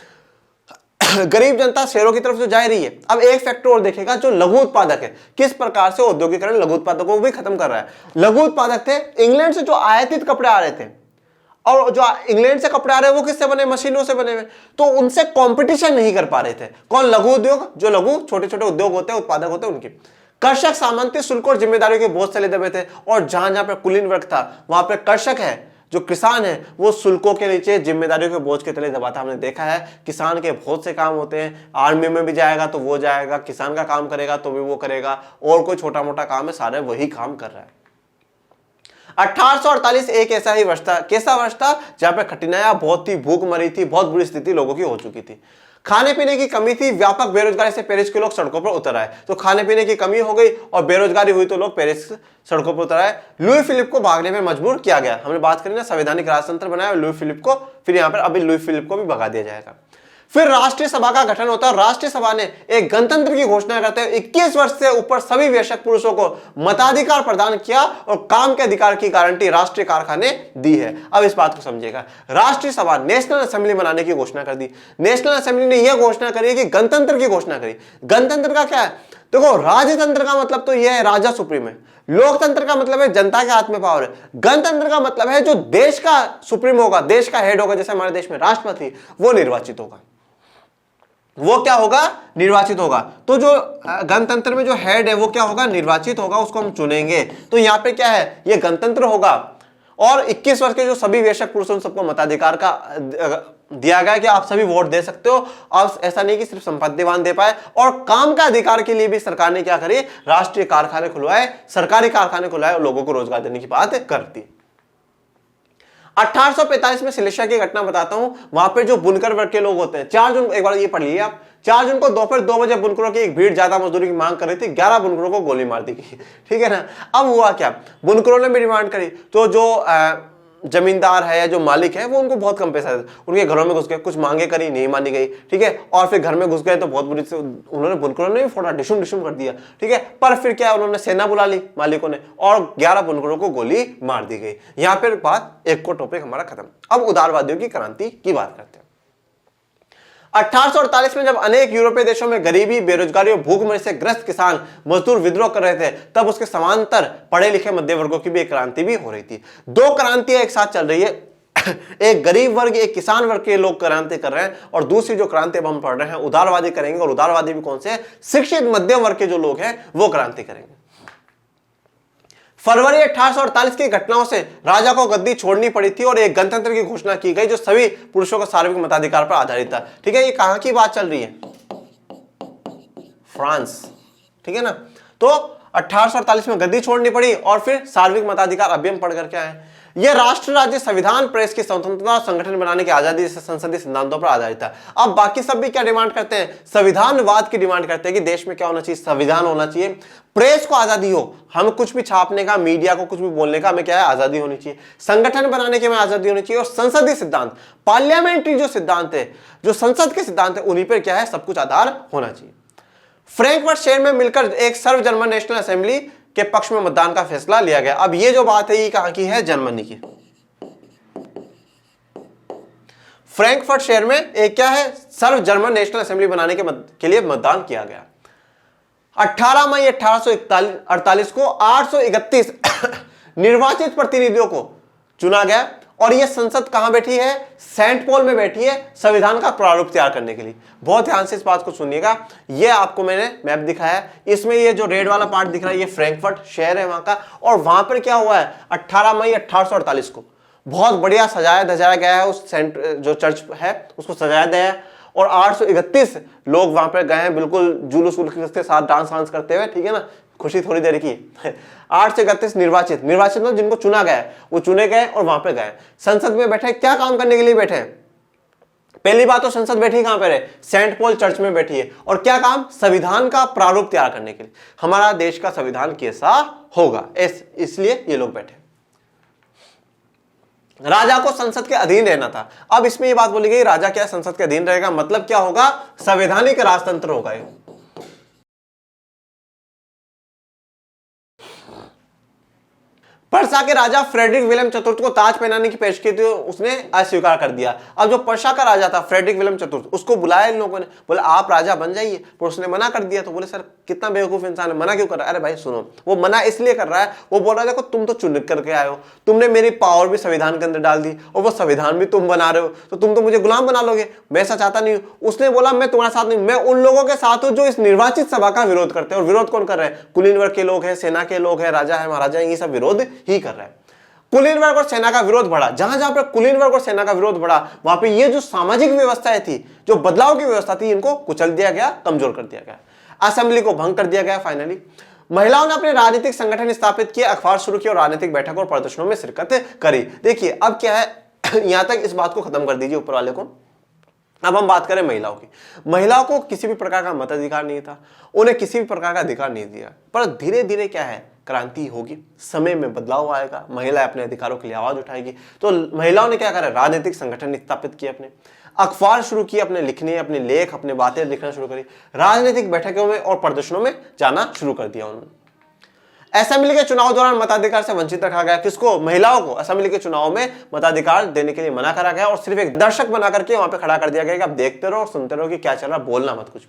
गरीब जनता शहरों की तरफ तो जा रही है। अब एक फैक्टर और देखेगा, जो लघु उत्पादक है किस प्रकार से औद्योगिकरण लघु उत्पादकों को भी खत्म कर रहा है। लघु उत्पादक थे इंग्लैंड से जो आयातित कपड़े आ रहे थे, और जो इंग्लैंड से कपड़े आ रहे हैं वो किससे बने, मशीनों से बने हुए, तो उनसे कंपटीशन नहीं कर पा रहे थे। कौन, लघु उद्योग, जो लघु छोटे छोटे उद्योग होते हैं, उत्पादक होते हैं, उनकी। कर्षक सामंती शुल्क और जिम्मेदारियों के बोझ तले दबे थे, और जहां जहां पर कुलीन वर्ग था वहां पर कर्षक है, जो किसान है, वो शुल्कों के नीचे जिम्मेदारियों के बोझ के तले दबाता। हमने देखा है किसान के बहुत से काम होते हैं, आर्मी में भी जाएगा तो वो जाएगा, किसान का काम करेगा तो भी वो करेगा, और कोई छोटा मोटा काम है सारे वही काम कर रहा है। 1848 एक ऐसा ही वर्ष था, कैसा वर्ष था, जहां पर कठिनाइयां बहुत थी, भूखमरी थी, बहुत बुरी स्थिति लोगों की हो चुकी थी। खाने पीने की कमी थी, व्यापक बेरोजगारी से पेरिस के लोग सड़कों पर उतर आए। तो खाने पीने की कमी हो गई और बेरोजगारी हुई तो लोग पेरिस सड़कों पर उतर आए। लुई फिलिप को भागने में मजबूर किया गया। हमने बात करी ना, संवैधानिक राजतंत्र बनाया लुई फिलिप को, फिर यहां पर अभी लुई फिलिप को भी भगा दिया जाएगा। फिर राष्ट्रीय सभा का गठन होता है। राष्ट्रीय सभा ने एक गणतंत्र की घोषणा करते हुए 21 वर्ष से ऊपर सभी वयस्क पुरुषों को मताधिकार प्रदान किया और काम के अधिकार की गारंटी राष्ट्रीय कारखाने दी है। अब इस बात को समझिएगा, राष्ट्रीय सभा नेशनल असेंबली बनाने की घोषणा कर दी। नेशनल असेंबली ने यह घोषणा करी कि गणतंत्र की घोषणा करी। गणतंत्र का क्या है, देखो, राजतंत्र का मतलब तो यह है राजा सुप्रीम है, लोकतंत्र का मतलब है जनता के हाथ में पावर है, गणतंत्र का मतलब है जो देश का सुप्रीम होगा, देश का हेड होगा, जैसे हमारे देश में राष्ट्रपति, वो निर्वाचित होगा। वो क्या होगा, निर्वाचित होगा। तो जो गणतंत्र में जो हेड है वो क्या होगा, निर्वाचित होगा, उसको हम चुनेंगे। तो यहां पे क्या है, ये गणतंत्र होगा। और 21 वर्ष के जो सभी वयस्क पुरुषों सबको मताधिकार का दिया गया कि आप सभी वोट दे सकते हो। अब ऐसा नहीं कि सिर्फ संपत्तिवान दे पाए, और काम का अधिकार के लिए भी सरकार ने क्या करी, राष्ट्रीय कारखाने खुलवाए, सरकारी कारखाने खुलवाए और लोगों को रोजगार देने की बात करती। 1845 में सिलेशिया की घटना बताता हूं। वहां पे जो बुनकर वर्ग के लोग होते हैं, 4 जून, एक बार ये पढ़ लीजिए आप, 4 जून को दोपहर 2 बजे बुनकरों की एक भीड़ ज्यादा मजदूरी की मांग कर रही थी। 11 बुनकरों को गोली मार दी गई। ठीक है ना। अब हुआ क्या, बुनकरों ने भी डिमांड करी, तो जो जमींदार है या जो मालिक है वो उनको बहुत कम पैसा देते, उनके घरों में घुस गए, कुछ मांगे करी, नहीं मानी गई। ठीक है, और फिर घर में घुस गए तो बहुत बुरी से उन्होंने, बुनकरों ने भी फोड़ा, डिशुम डिशुम कर दिया। ठीक है, पर फिर क्या, उन्होंने सेना बुला ली मालिकों ने, और 11 बुनकरों को गोली मार दी गई। यहां पर बात, एक को टॉपिक हमारा खत्म। अब उदारवादियों की क्रांति की बात करते हैं। 1848 में जब अनेक यूरोपीय देशों में गरीबी, बेरोजगारी और भूखमरी से ग्रस्त किसान मजदूर विद्रोह कर रहे थे, तब उसके समांतर पढ़े लिखे मध्य वर्गों की भी एक क्रांति भी हो रही थी। 2 क्रांतियां एक साथ चल रही है। एक गरीब वर्ग, एक किसान वर्ग के लोग क्रांति कर रहे हैं, और दूसरी जो क्रांति अब हम पढ़ रहे हैं उदारवादी करेंगे। और उदारवादी भी कौन से, शिक्षित मध्यम वर्ग के जो लोग हैं वो क्रांति करेंगे। फरवरी 1848 की घटनाओं से राजा को गद्दी छोड़नी पड़ी थी और एक गणतंत्र की घोषणा की गई जो सभी पुरुषों का सार्वत्रिक मताधिकार पर आधारित था। ठीक है, ये कहां की बात चल रही है, फ्रांस। ठीक है ना। तो 1848 में गद्दी छोड़नी पड़ी और फिर सार्वत्रिक मताधिकार अभी हम पढ़ करके आए। यह राष्ट्र राज्य संविधान, प्रेस की स्वतंत्रता और संगठन बनाने की आजादी जैसे संसदीय सिद्धांतों पर आधारित था। अब बाकी सब भी क्या डिमांड करते हैं, संविधानवाद की डिमांड करते हैं कि देश में क्या होना चाहिए, संविधान होना चाहिए, प्रेस को आजादी हो, हम कुछ भी छापने का, मीडिया को कुछ भी बोलने का हमें क्या है, आजादी होनी चाहिए, संगठन बनाने की हमें आजादी होनी चाहिए, और संसदीय सिद्धांत, पार्लियामेंट्री जो सिद्धांत है, जो संसद के सिद्धांत है, उन्हीं पर क्या है, सब कुछ आधार होना चाहिए। फ्रैंकफर्ट शहर में मिलकर एक सर्व जर्मन नेशनल असेंबली के पक्ष में मतदान का फैसला लिया गया। अब ये जो बात है ये कहां की है, जर्मनी की। फ्रैंकफर्ट शहर में एक क्या है, सर्व जर्मन नेशनल असेंबली बनाने के लिए मतदान किया गया। 18 मई 1848 को 831 निर्वाचित प्रतिनिधियों को चुना गया, और यह संसद कहां बैठी है, सेंट पॉल में बैठी है, संविधान का प्रारूप तैयार करने के लिए। बहुत ध्यान से इस बात को सुनिएगा, यह आपको मैंने मैप दिखाया है, इसमें ये जो रेड वाला पार्ट दिख रहा है ये फ्रैंकफर्ट शहर है वहां का, और वहां पर क्या हुआ है, 18 मई 1848 को बहुत बढ़िया सजाया धजाया गया है, उस जो चर्च है उसको सजाया गया है, और 831 लोग वहां पर गए हैं, बिल्कुल जुलूस के साथ डांस वांस करते हुए। ठीक है ना, खुशी थोड़ी देर की। 831 निर्वाचित मतलब जिनको चुना गया है वो चुने गए और वहां पे गए, संसद में बैठे। क्या काम करने के लिए बैठे, पहली बात तो संसद बैठी कहां पर है, सेंट पॉल चर्च में बैठी है, और क्या काम, संविधान का प्रारूप तैयार करने के लिए, हमारा देश का संविधान कैसा होगा, इसलिए ये लोग बैठे। राजा को संसद के अधीन रहना था। अब इसमें ये बात बोली गई, राजा क्या संसद के अधीन रहेगा, मतलब क्या होगा, संवैधानिक राजतंत्र होगा। पर्सा के राजा फ्रेडरिक विलियम चतुर्थ को ताज पहनाने की पेश की थी, उसने अस्वीकार कर दिया। अब जो पर्सा का राजा था फ्रेडरिक विलियम चतुर्थ, उसको बुलाया इन लोगों ने, बोले आप राजा बन जाइए, पर उसने मना कर दिया। तो बोले सर कितना बेवकूफ इंसान है, मना क्यों कर रहा है? अरे भाई सुनो, वो मना इसलिए कर रहा है, वो बोल रहा है देखो तुम तो चुन करके आए हो, तुमने मेरी पावर भी संविधान के अंदर डाल दी और वो संविधान भी तुम बना रहे हो, तो तुम तो मुझे गुलाम बना लोगे, मैं ऐसा चाहता नहीं हूं। उसने बोला मैं तुम्हारे साथ नहीं, मैं उन लोगों के साथ हूं जो इस निर्वाचित सभा का विरोध करते हैं। और विरोध कौन कर रहे हैं? कुलीन वर्ग के लोग हैं, सेना के लोग हैं, राजा है, महाराजा है, ये सब विरोध ही कर रहे हैं। कुलीन वर्ग और सेना का विरोध बढ़ा, जहां जहां पर कुलीन वर्ग और सेना का विरोध बढ़ा वहां पे ये जो सामाजिक व्यवस्थाएं थी, जो बदलाव की व्यवस्था थी, इनको कुचल दिया गया, कमजोर कर दिया गया, असेंबली को भंग कर दिया गया। फाइनली महिलाओं ने अपने राजनीतिक संगठन स्थापित किए, अखबार शुरू किए और राजनीतिक बैठकों और प्रदर्शनों में शिरकत करी। देखिए अब क्या है, यहां तक इस बात को खत्म कर दीजिए ऊपर वाले को। अब हम बात करें महिलाओं की। महिलाओं को किसी भी प्रकार का मताधिकार नहीं था, उन्हें किसी भी प्रकार का अधिकार नहीं दिया, पर धीरे धीरे क्या है, क्रांति होगी, समय में बदलाव आएगा, महिला अपने अधिकारों के लिए आवाज उठाएगी। तो महिलाओं ने क्या करा, राजनीतिक संगठन स्थापित किए, अपने अखबार शुरू किए, अपने लिखने, अपने लेख, अपने बातें लिखना शुरू करी, राजनीतिक बैठकों में और प्रदर्शनों में जाना शुरू कर दिया उन्होंने। असेंबली के चुनाव दौरान मताधिकार से वंचित रखा गया, किसको? महिलाओं को असेंबली के चुनाव में मताधिकार देने के लिए मना करा गया और सिर्फ एक दर्शक बना करके वहां पे खड़ा कर दिया गया कि आप देखते रहो और सुनते रहो कि क्या चल रहा, बोलना मत कुछ।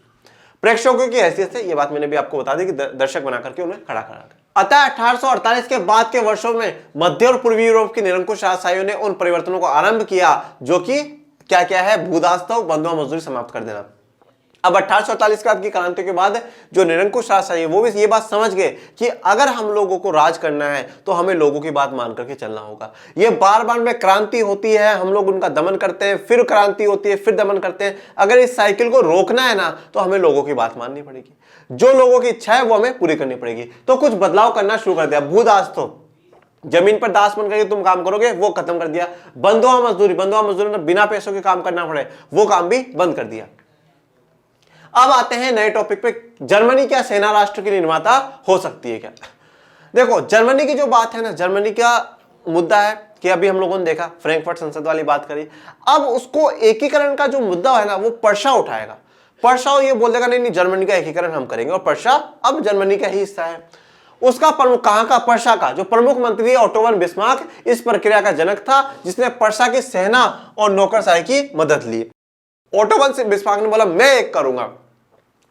प्रेक्षकों की हैसियत से, ये बात मैंने भी आपको बता दी कि दर्शक बना करके उन्हें खड़ा करा गया। अतः 1848 के बाद के वर्षों में मध्य और पूर्वी यूरोप की निरंकुश राजशाहियों ने उन परिवर्तनों को आरंभ किया जो कि क्या क्या है, भूदास्तव, बंधुआ मजदूरी समाप्त कर देना। अब 1848 की क्रांति के बाद जो निरंकुश राजशाही है वो भी ये बात समझ गए कि अगर हम लोगों को राज करना है तो हमें लोगों की बात मान करके चलना होगा। ये बार बार में क्रांति होती है, हम लोग उनका दमन करते हैं, फिर क्रांति होती है, फिर दमन करते हैं। अगर इस साइकिल को रोकना है ना तो हमें लोगों की बात माननी पड़ेगी, जो लोगों की इच्छा है वो हमें पूरी करनी पड़ेगी। तो कुछ बदलाव करना शुरू कर दिया। भूदास, तो जमीन पर दास बन करके तुम काम करोगे, वो खत्म कर दिया। बंधुआ मजदूरी, बंधुआ मजदूरी में बिना पैसों के काम करना पड़े, वो काम भी बंद कर दिया। अब आते हैं नए टॉपिक पे, जर्मनी क्या सेना राष्ट्र की निर्माता हो सकती है क्या? देखो जर्मनी की जो बात है ना, जर्मनी का मुद्दा है कि अभी हम लोगों ने देखा फ्रैंकफर्ट संसद वाली बात करी। अब उसको एकीकरण का जो मुद्दा है ना वो पर्सा उठाएगा। पर्सा ये बोल देगा नहीं नहीं जर्मनी का एकीकरण हम करेंगे, और पर्सा अब जर्मनी का ही हिस्सा है। उसका प्रमुख कहां का? पर्सा का जो प्रमुख मंत्री ओटो वन बिस्मार्क इस प्रक्रिया का जनक था, जिसने पर्सा की सेना और नौकरशाही की मदद ली। ओटो वन बिस्मार्क ने बोला मैं एक करूंगा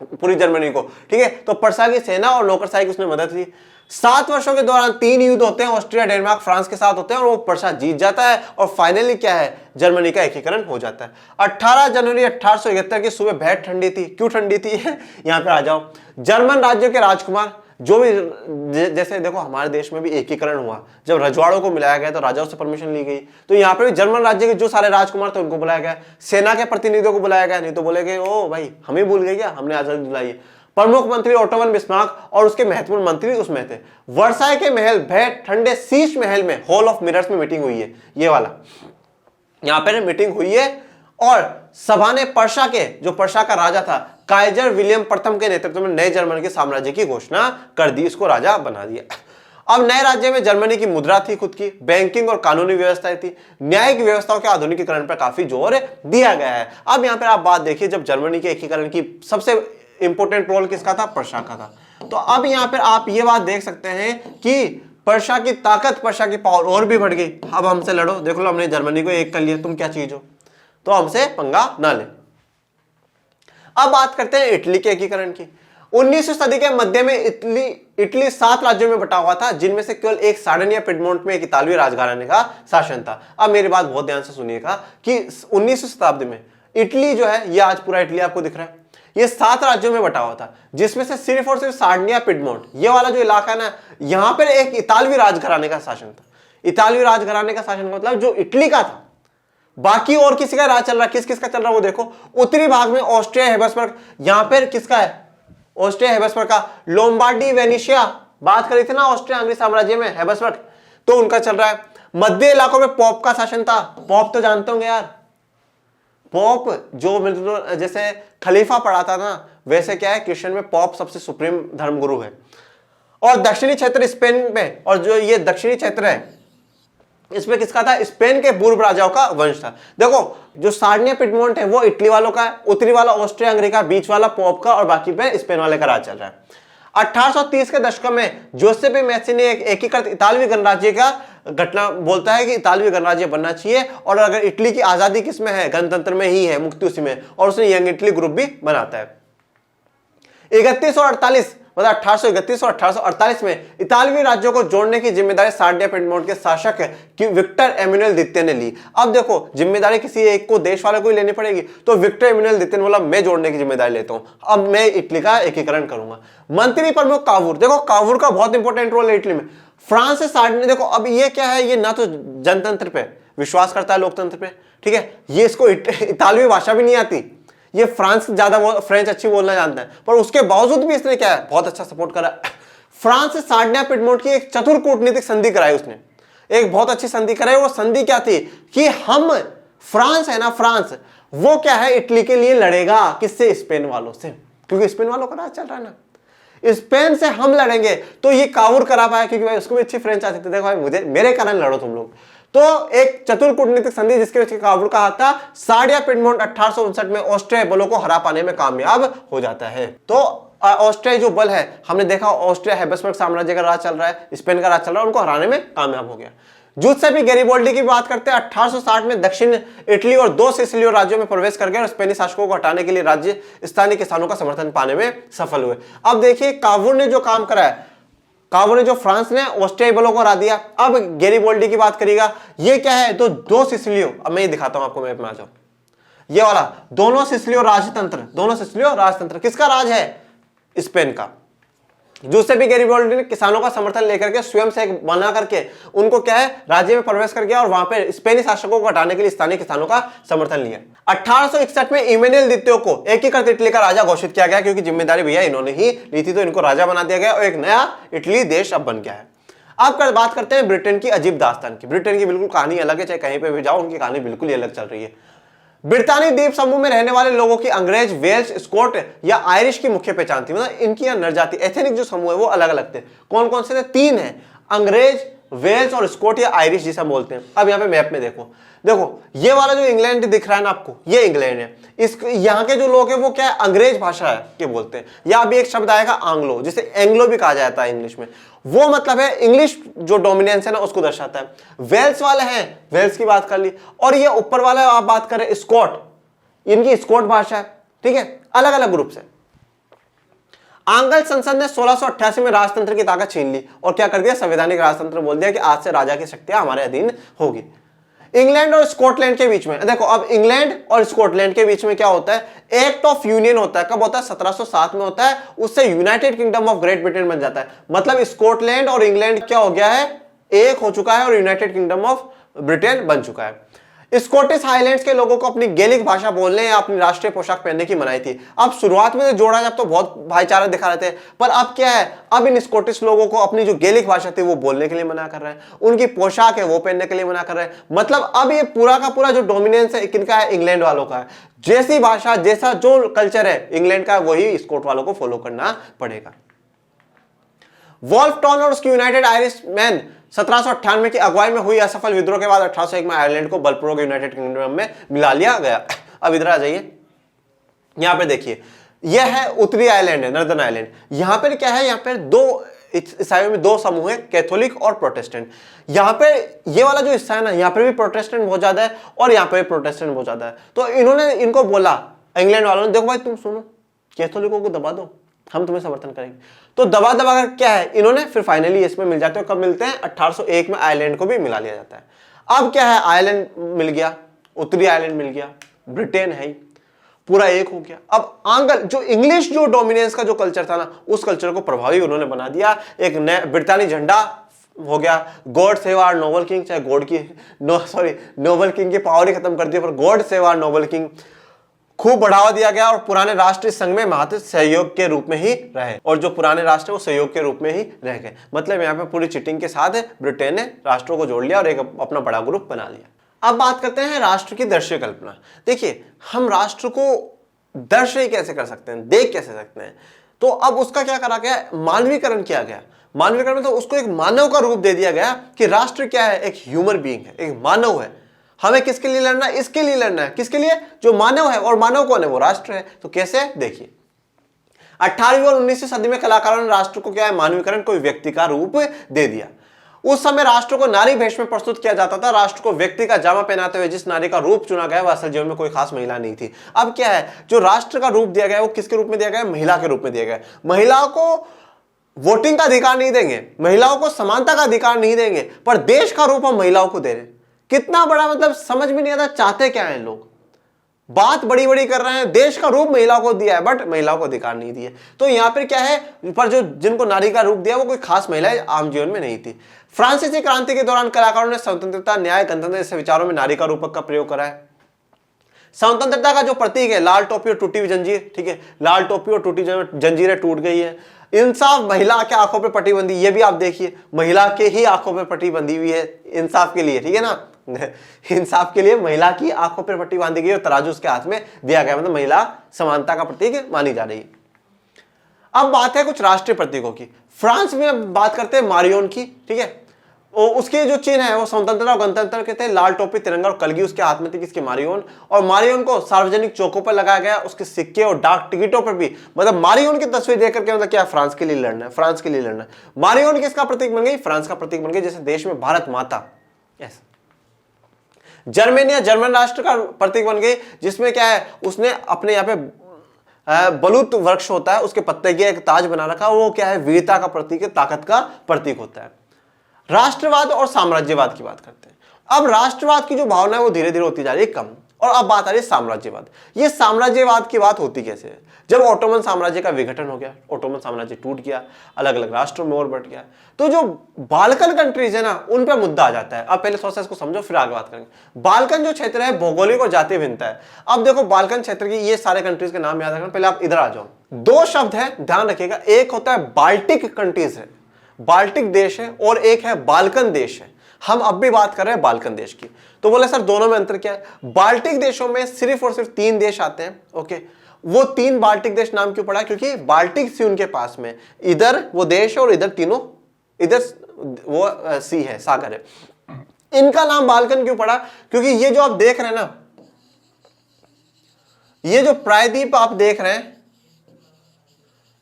पूरी जर्मनी को, ठीक है। तो पर्सा की सेना और नौकरशाही की उसने मदद ली। 7 वर्षों के दौरान 3 युद्ध होते हैं, ऑस्ट्रिया, डेनमार्क, फ्रांस के साथ होते हैं, और वो पर्सा जीत जाता है और फाइनली क्या है, जर्मनी का एकीकरण हो जाता है। 18 जनवरी 1871 की सुबह बेहद ठंडी थी। क्यों ठंडी थी? यहां पे आ जाओ। जर्मन राज्यों के राजकुमार जो भी, जैसे देखो हमारे देश में भी एकीकरण हुआ, जब रजवाड़ों को मिलाया गया तो राजाओं से परमिशन ली गई, तो यहाँ पे भी जर्मन राज्य के जो सारे राजकुमार थे उनको बुलाया गया, सेना के प्रतिनिधियों को बुलाया गया, नहीं तो बोलेगे ओ भाई हमें भूल गए क्या, हमने आजादी दिलाई। प्रमुख मंत्री ओटो वन बिस्मार्क और उसके महत्वपूर्ण मंत्री उसमें थे। वर्साई के महल, बेहद ठंडे शीश महल में हॉल ऑफ मिरर्स में मीटिंग हुई है, ये वाला यहाँ पे मीटिंग हुई है, और सभा ने पर्सा के, जो पर्सा का राजा था काइजर विलियम प्रथम के नेतृत्व में नए जर्मनी के साम्राज्य की घोषणा कर दी, इसको राजा बना दिया। अब नए राज्य में जर्मनी की मुद्रा थी खुद की, बैंकिंग और कानूनी व्यवस्थाएं थी, न्यायिक व्यवस्थाओं के आधुनिकीकरण पर काफी जोर दिया गया है। अब यहाँ पर आप बात देखिए, जब जर्मनी के एकीकरण की सबसे इंपोर्टेंट रोल किसका था? पर्सा का था। तो अब यहाँ पर आप ये बात देख सकते हैं कि पर्सा की ताकत, पर्सा की पावर और भी बढ़ गई। अब हमसे लड़ो, देख लो हमने जर्मनी को एक कर लिया, तुम क्या चीज हो, तो हमसे पंगा ना ले। अब बात करते हैं इटली के एकीकरण की। 19वीं सदी के मध्य में इटली 7 राज्यों में बटा हुआ था, जिनमें से केवल एक सार्डिनिया पिडमोंट में एक इतालवी राजघराने का शासन था। अब मेरी बात बहुत ध्यान से सुनिएगा कि 19वीं शताब्दी में इटली जो है, ये आज पूरा इटली आपको दिख रहा है, ये 7 राज्यों में बटा हुआ था, जिसमें से सिर्फ और सिर्फ सार्डिनिया पिडमोंट ये वाला जो इलाका है ना, यहां पर एक इतालवी राजघराने का शासन था। इतालवी राजघराने का शासन मतलब जो इटली का था, बाकी और किसी का राज चल रहा है। किस किस का चल रहा है वो देखो। उत्तरी भाग में ऑस्ट्रिया हेबसबर्ग, यहां पर किसका है? ऑस्ट्रिया हेबसबर्ग का। लोम्बार्डी वेनिशिया, बात करी थी ना ऑस्ट्रिया हंगरी साम्राज्य में, हेबसबर्ग, तो उनका चल रहा है। मध्य इलाकों में पोप का शासन था। पोप तो जानते होंगे यार, पोप जो जैसे खलीफा पढ़ाता ना, वैसे क्या है क्रिश्चियन में पोप सबसे सुप्रीम धर्मगुरु है। और दक्षिणी क्षेत्र स्पेन में, और जो ये दक्षिणी क्षेत्र है इसमें किसका था? स्पेन के पूर्व राजाओं का वंश था। देखो जो सार्डिनिया पिडमोंट है वो इटली वालों का है, उत्तरी वाला ऑस्ट्रिया हंगरी का, बीच वाला पोप का, और बाकी पे स्पेन वाले का राज चल रहा है। 1830 के दशक में जोसेपे मेस्सी ने एक एकीकृत इतालवी गणराज्य का घटना बोलता है कि इतालवी गणराज्य बनना चाहिए, और अगर इटली की आजादी किसमें है, गणतंत्र में ही है, मुक्ति उसी में, और उसने यंग इटली ग्रुप भी बनाता है। 3148 मतलब 1831 और 1848 में इतालवी राज्यों को जोड़ने की जिम्मेदारी सार्डिया पिडमोंट के शासक कि विक्टर एम्यूनल द्वितीय ने ली। अब देखो जिम्मेदारी किसी एक को, देश वाले को ही लेनी पड़ेगी, तो विक्टर एम्यूनल द्वितीय ने बोला मैं जोड़ने की जिम्मेदारी लेता हूं, अब मैं इटली का एकीकरण करूंगा। मंत्री प्रमुख कावूर, देखो कावूर का बहुत इंपॉर्टेंट रोल है इटली में। फ्रांस से सार्डिनिया, देखो अब ये क्या है, ये ना तो जनतंत्र पे विश्वास करता है, लोकतंत्र पे, ठीक है, ये इसको इतालवी भाषा भी नहीं आती, ये फ्रांस ज्यादा फ्रेंच अच्छी बोलना जानता है, पर उसके बावजूद भी इसने क्या है, बहुत अच्छा सपोर्ट करा। फ्रांस से सार्डिनिया पिडमोंट की एक चतुर कूटनीतिक संधि कराई उसने, एक बहुत अच्छी संधि कराई। वो संधि क्या थी कि हम, फ्रांस है ना, फ्रांस वो क्या है, इटली के लिए लड़ेगा, किससे, स्पेन वालों से, क्योंकि स्पेन वालों का राज चल रहा है ना, स्पेन से हम लड़ेंगे। तो ये कावूर करा पाया क्योंकि भाई उसको भी अच्छी फ्रेंच आती थी, देखो भाई मुझे, मेरे कारण लड़ो तुम लोग। तो एक चतुर कूटनीतिक संधि जिसके बीच काबुल का हाथ था। सार्डिया पिडमोंट 1859 में ऑस्ट्रिया बलों को हरा पाने में कामयाब हो जाता है। तो ऑस्ट्रिया जो बल है, हमने देखा ऑस्ट्रिया हैबिसबर्ग साम्राज्य का राज चल रहा है, स्पेन का राज चल रहा है, उनको हराने में कामयाब हो गया। जूसेपी गैरिबाल्डी की बात करते हैं। 1860 में दक्षिण इटली और 2 सिसिलियो राज्यों में प्रवेश कर गए और स्पेनी शासकों को हटाने के लिए राज्य स्थानीय किसानों का समर्थन पाने में सफल हुए। अब देखिए कावूर ने जो काम करा है, कावूर ने जो फ्रांस ने ऑस्ट्रियाई बलों को हरा दिया। अब गैरिबाल्डी की बात करिएगा, ये क्या है, तो 2 सिसिलियो, अब मैं ये दिखाता हूं आपको, मैप में आ जाओ, ये वाला दोनों सिसिलियो राजतंत्र किसका राज है, स्पेन का। जूसेपी गैरिबाल्डी ने किसानों का समर्थन लेकर के स्वयं से एक बना करके उनको क्या है, राज्य में प्रवेश कर गया और वहां पे स्पेनी शासकों को हटाने के लिए स्थानीय किसानों का समर्थन लिया। 1861 में इमैनुएल द्वितीय को एकीकृत इटली का राजा घोषित किया गया, क्योंकि जिम्मेदारी भैया इन्होंने ही ली थी, तो इनको राजा बना दिया गया और एक नया इटली देश अब बन गया है। अब बात करते हैं ब्रिटेन की अजीब दास्तान की। ब्रिटेन की बिल्कुल कहानी अलग है, चाहे कहीं पे भी जाओ उनकी कहानी बिल्कुल ही अलग चल रही है। ब्रिटानी द्वीप समूह में रहने वाले लोगों की अंग्रेज, वेल्श, स्कॉट या आयरिश की मुख्य पहचान थी, मतलब इनकी नरजाति एथनिक जो समूह है वो अलग अलग थे। कौन कौन से थे, 3 हैं, अंग्रेज, वेल्स और स्कॉट या आयरिश जिसे हम बोलते हैं। अब यहाँ पे मैप में देखो ये वाला जो इंग्लैंड दिख रहा है ना आपको, ये इंग्लैंड है। इस यहाँ के जो लोग हैं वो क्या है, अंग्रेज भाषा है के बोलते हैं, या अभी एक शब्द आएगा आंग्लो, जिसे एंग्लो भी कहा जाता है इंग्लिश में, वो मतलब है इंग्लिश जो डोमिनेंस है ना उसको दर्शाता है। वेल्स वाले हैं, वेल्स की बात कर ली, और ये ऊपर वाला आप बात करें स्कॉट, इनकी स्कॉट भाषा है, ठीक है, अलग अलग ग्रुप से। आंग्ल संसद ने 1688 में राजतंत्र की ताकत छीन ली और क्या कर दिया, संवैधानिक राजतंत्र बोल दिया कि आज से राजा की शक्तियां हमारे अधीन होगी। इंग्लैंड और स्कॉटलैंड के बीच में देखो, अब इंग्लैंड और स्कॉटलैंड के बीच में क्या होता है, एक्ट ऑफ यूनियन होता है। कब होता है, 1707 में होता है, उससे United Kingdom of great Britain बन जाता है। मतलब स्कॉटलैंड और इंग्लैंड क्या हो गया है, एक हो चुका है और यूनाइटेड किंगडम ऑफ ब्रिटेन बन चुका है। स्कॉटिश हाईलैंड्स के लोगों को अपनी गैलिक भाषा बोलने या अपनी राष्ट्रीय पोशाक पहनने की मनाही थी। अब शुरुआत में जोड़ा जब तो बहुत भाईचारा दिखा रहे थे, पर अब क्या है, अब इन स्कॉटिश लोगों को अपनी जो गैलिक भाषा थी वो बोलने के लिए मना कर रहे हैं, उनकी पोशाक है वो पहनने के लिए मना कर रहे हैं। मतलब अब ये पूरा का पूरा जो डोमिनेंस है किनका है, इंग्लैंड वालों का है। जैसी भाषा, जैसा जो कल्चर है इंग्लैंड का, वही स्कॉट वालों को फॉलो करना पड़ेगा। वॉल्फ टाउन और उसकी यूनाइटेड आयरिश मैन 1798 की अगुवाई में हुई असफल विद्रोह के बाद 1801 में आयरलैंड को बलपूर्वक यूनाइटेड किंगडम में मिला लिया गया। अब इधर आ जाइए, यहां पे देखिए, यह है उत्तरी आयरलैंड है, नॉर्दर्न आयरलैंड। यहां पर क्या है, यहां पर 2 ईसाइयों में 2 समूह है, कैथोलिक और प्रोटेस्टेंट। यहां पे ये वाला जो हिस्सा है ना, यहां पर भी प्रोटेस्टेंट बहुत ज्यादा है और यहां पर भी प्रोटेस्टेंट बहुत ज्यादा है। तो इन्होंने इनको बोला, इंग्लैंड वालों ने, देखो भाई तुम सुनो, कैथोलिकों को दबा दो, हम तुम्हें समर्थन करेंगे। तो दबा दबा कर क्या है, इन्होंने फिर फाइनली इसमें मिल जाते हैं। कब मिलते हैं, 1801 में आयरलैंड को भी मिला लिया जाता है। अब क्या है, आयरलैंड मिल गया, उत्तरी आयरलैंड मिल गया, ब्रिटेन है, पूरा एक हो गया। अब आंग्ल जो इंग्लिश जो डोमिनेंस का जो कल्चर था ना, उस कल्चर को प्रभावी उन्होंने बना दिया। एक नया ब्रिटानी झंडा हो गया, God save our noble king, चाहे गॉड की नोबल किंग की पावर ही खत्म कर दी, पर God save our noble king खूब बढ़ावा दिया गया और पुराने राष्ट्रीय संघ में महत्व सहयोग के रूप में ही रहे, और जो पुराने राष्ट्र वो सहयोग के रूप में ही रह गए। मतलब यहाँ पे पूरी चीटिंग के साथ ब्रिटेन ने राष्ट्रों को जोड़ लिया और एक अपना बड़ा ग्रुप बना लिया। अब बात करते हैं राष्ट्र की दृश्य कल्पना। देखिए, हम राष्ट्र को दृश्य कैसे कर सकते हैं, देख कैसे सकते हैं, तो अब उसका क्या करा गया, मानवीकरण किया गया। मानवीकरण मतलब उसको एक मानव का रूप दे दिया गया कि राष्ट्र क्या है, एक ह्यूमन बीइंग है, एक मानव है। हमें किसके लिए लड़ना है, इसके लिए लड़ना है, किसके लिए, जो मानव है, और मानव कौन है, वो राष्ट्र है। तो कैसे, देखिए, 18वीं और 19वीं सदी में कलाकारों ने राष्ट्र को क्या है, मानवीकरण, कोई व्यक्ति का रूप दे दिया। उस समय राष्ट्र को नारी भेष में प्रस्तुत किया जाता था। राष्ट्र को व्यक्ति का जामा पहनाते हुए जिस नारी का रूप चुना गया वह असल जीवन में कोई खास महिला नहीं थी। अब क्या है, जो राष्ट्र का रूप दिया गया वो किसके रूप में दिया गया, महिला के रूप में दिया गया। महिलाओं को वोटिंग का अधिकार नहीं देंगे, महिलाओं को समानता का अधिकार नहीं देंगे, पर देश का रूप हम महिलाओं को दे रहे हैं। कितना बड़ा, मतलब समझ में नहीं आता चाहते क्या है लोग। बात बड़ी बड़ी कर रहे हैं, देश का रूप महिलाओं को दिया है बट महिलाओं को अधिकार नहीं दिए। तो यहां पर क्या है, पर जो जिनको नारी का रूप दिया वो कोई खास महिलाएं आम जीवन में नहीं थी। फ्रांसीसी क्रांति के दौरान कलाकारों ने स्वतंत्रता, न्याय, गणतंत्र जैसे विचारों में नारी का रूपक का प्रयोग करा है। स्वतंत्रता का जो प्रतीक है लाल टोपी और टूटी हुई जंजीर, ठीक है, लाल टोपी और टूटी जंजीरें टूट गई है। इंसाफ, महिला के आंखों पे पट्टी बंदी, ये भी आप देखिए महिला के ही आंखों पे पट्टी बंधी हुई है इंसाफ के लिए, ठीक है ना। इंसाफ के लिए महिला की आंखों पर पट्टी बांधी गई और तराजू उसके हाथ में दिया गया, मतलब महिला समानता का प्रतीक मानी जा रही है। अब बात है कुछ राष्ट्रीय प्रतीकों की। फ्रांस में बात करते हैं मारियोन की, ठीक है, उसके जो चिन्ह है वो स्वतंत्रता और गणतंत्र के थे, लाल टोपी, तिरंगा और कलगी उसके हाथ में थी, किसके, मारियोन। और मारियोन को सार्वजनिक चौकों पर लगाया गया, उसके सिक्के और डाक टिकटों पर भी, मतलब मारियोन की तस्वीर देखकर क्या मतलब क्या, फ्रांस के लिए लड़ना है, फ्रांस के लिए लड़ना है। मारियोन किसका प्रतीक बन गई, फ्रांस का प्रतीक बन गई, जैसे देश में भारत माता। यस। जर्मेनिया जर्मन राष्ट्र का प्रतीक बन गई, जिसमें क्या है, उसने अपने यहाँ पे बलूत वृक्ष होता है उसके पत्ते की एक ताज बना रखा, वो क्या है, वीरता का प्रतीक है, ताकत का प्रतीक होता है। राष्ट्रवाद और साम्राज्यवाद की बात करते हैं। अब राष्ट्रवाद की जो भावना है वो धीरे धीरे होती जा रही है कम, और अब बात आ रही है साम्राज्यवाद। ये साम्राज्यवाद की बात होती कैसे है, जब ऑटोमन साम्राज्य का विघटन हो गया, ऑटोमन साम्राज्य टूट गया, अलग अलग राष्ट्रों में और बट गया, तो जो बाल्कन कंट्रीज है ना उन पर मुद्दा आ जाता है। अब पहले थोड़ा सा इसको समझो फिर आगे बात करेंगे। बाल्कन जो क्षेत्र है भौगोलिक और जातीय भिन्नता है। अब देखो बाल्कन क्षेत्र की ये सारे कंट्रीज के नाम याद रखना, पहले आप इधर आ जाओ। दो शब्द है, ध्यान रखिएगा, एक होता है बाल्टिक कंट्रीज है, बाल्टिक देश है, और एक है बाल्कन देश है। हम अब भी बात कर रहे हैं बाल्कन देश की। तो बोले सर दोनों में अंतर क्या है। बाल्टिक देशों में सिर्फ और सिर्फ 3 देश आते हैं, ओके। वो 3 बाल्टिक देश नाम क्यों पड़ा, क्योंकि बाल्टिक सी उनके पास में, इधर वो देश है और इधर तीनों, इधर वो सी है, सागर है। इनका नाम बाल्कन क्यों पड़ा, क्योंकि ये जो आप देख रहे हैं ना, ये जो प्रायद्वीप आप देख रहे हैं,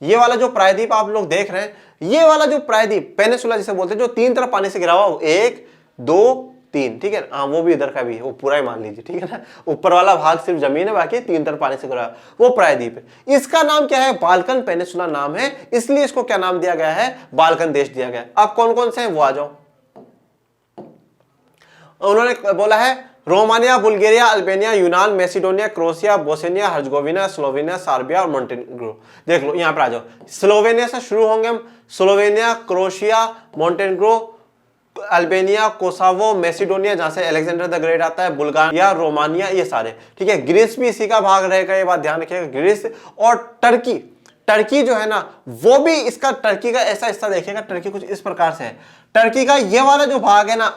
ये वाला जो प्रायद्वीप आप लोग देख रहे हैं, ये वाला जो प्रायद्वीप पेनिसुला जिसे बोलते हैं, जो 3 तरफ पानी से घिरा हुआ, 1 2 3, ठीक है, हाँ वो भी इधर का भी है, वो पूरा ही मान लीजिए, ठीक है ना। ऊपर वाला भाग सिर्फ जमीन है, बाकी 3 तरफ पानी से घिरा हुआ वो प्रायद्वीप है। इसका नाम क्या है, बाल्कन पेनिसुला नाम है, इसलिए इसको क्या नाम दिया गया है, बाल्कन देश दिया गया है। अब कौन कौन से हैं वो आ जाओ। उन्होंने बोला है रोमानिया, बुल्गारिया, अल्बानिया, यूनान, Macedonia, Croatia, Bosnia Herzegovina, Slovenia, Serbia और मोंटेनेग्रो। देख लो यहां पर आ जाओ, स्लोवेनिया से शुरू होंगे हम, Slovenia, Croatia, Montenegro, Albania, Kosovo, Macedonia जहां से अलेक्जेंडर द ग्रेट आता है, बुल्गारिया, रोमानिया, ये सारे, ठीक है। ग्रीस भी इसी का भाग रहेगा, ये बात ध्यान रखिएगा, ग्रीस। और टर्की, टर्की जो है ना वो भी इसका, टर्की का ऐसा हिस्सा देखिएगा, टर्की कुछ इस प्रकार से है। टर्की का ये वाला जो भाग है ना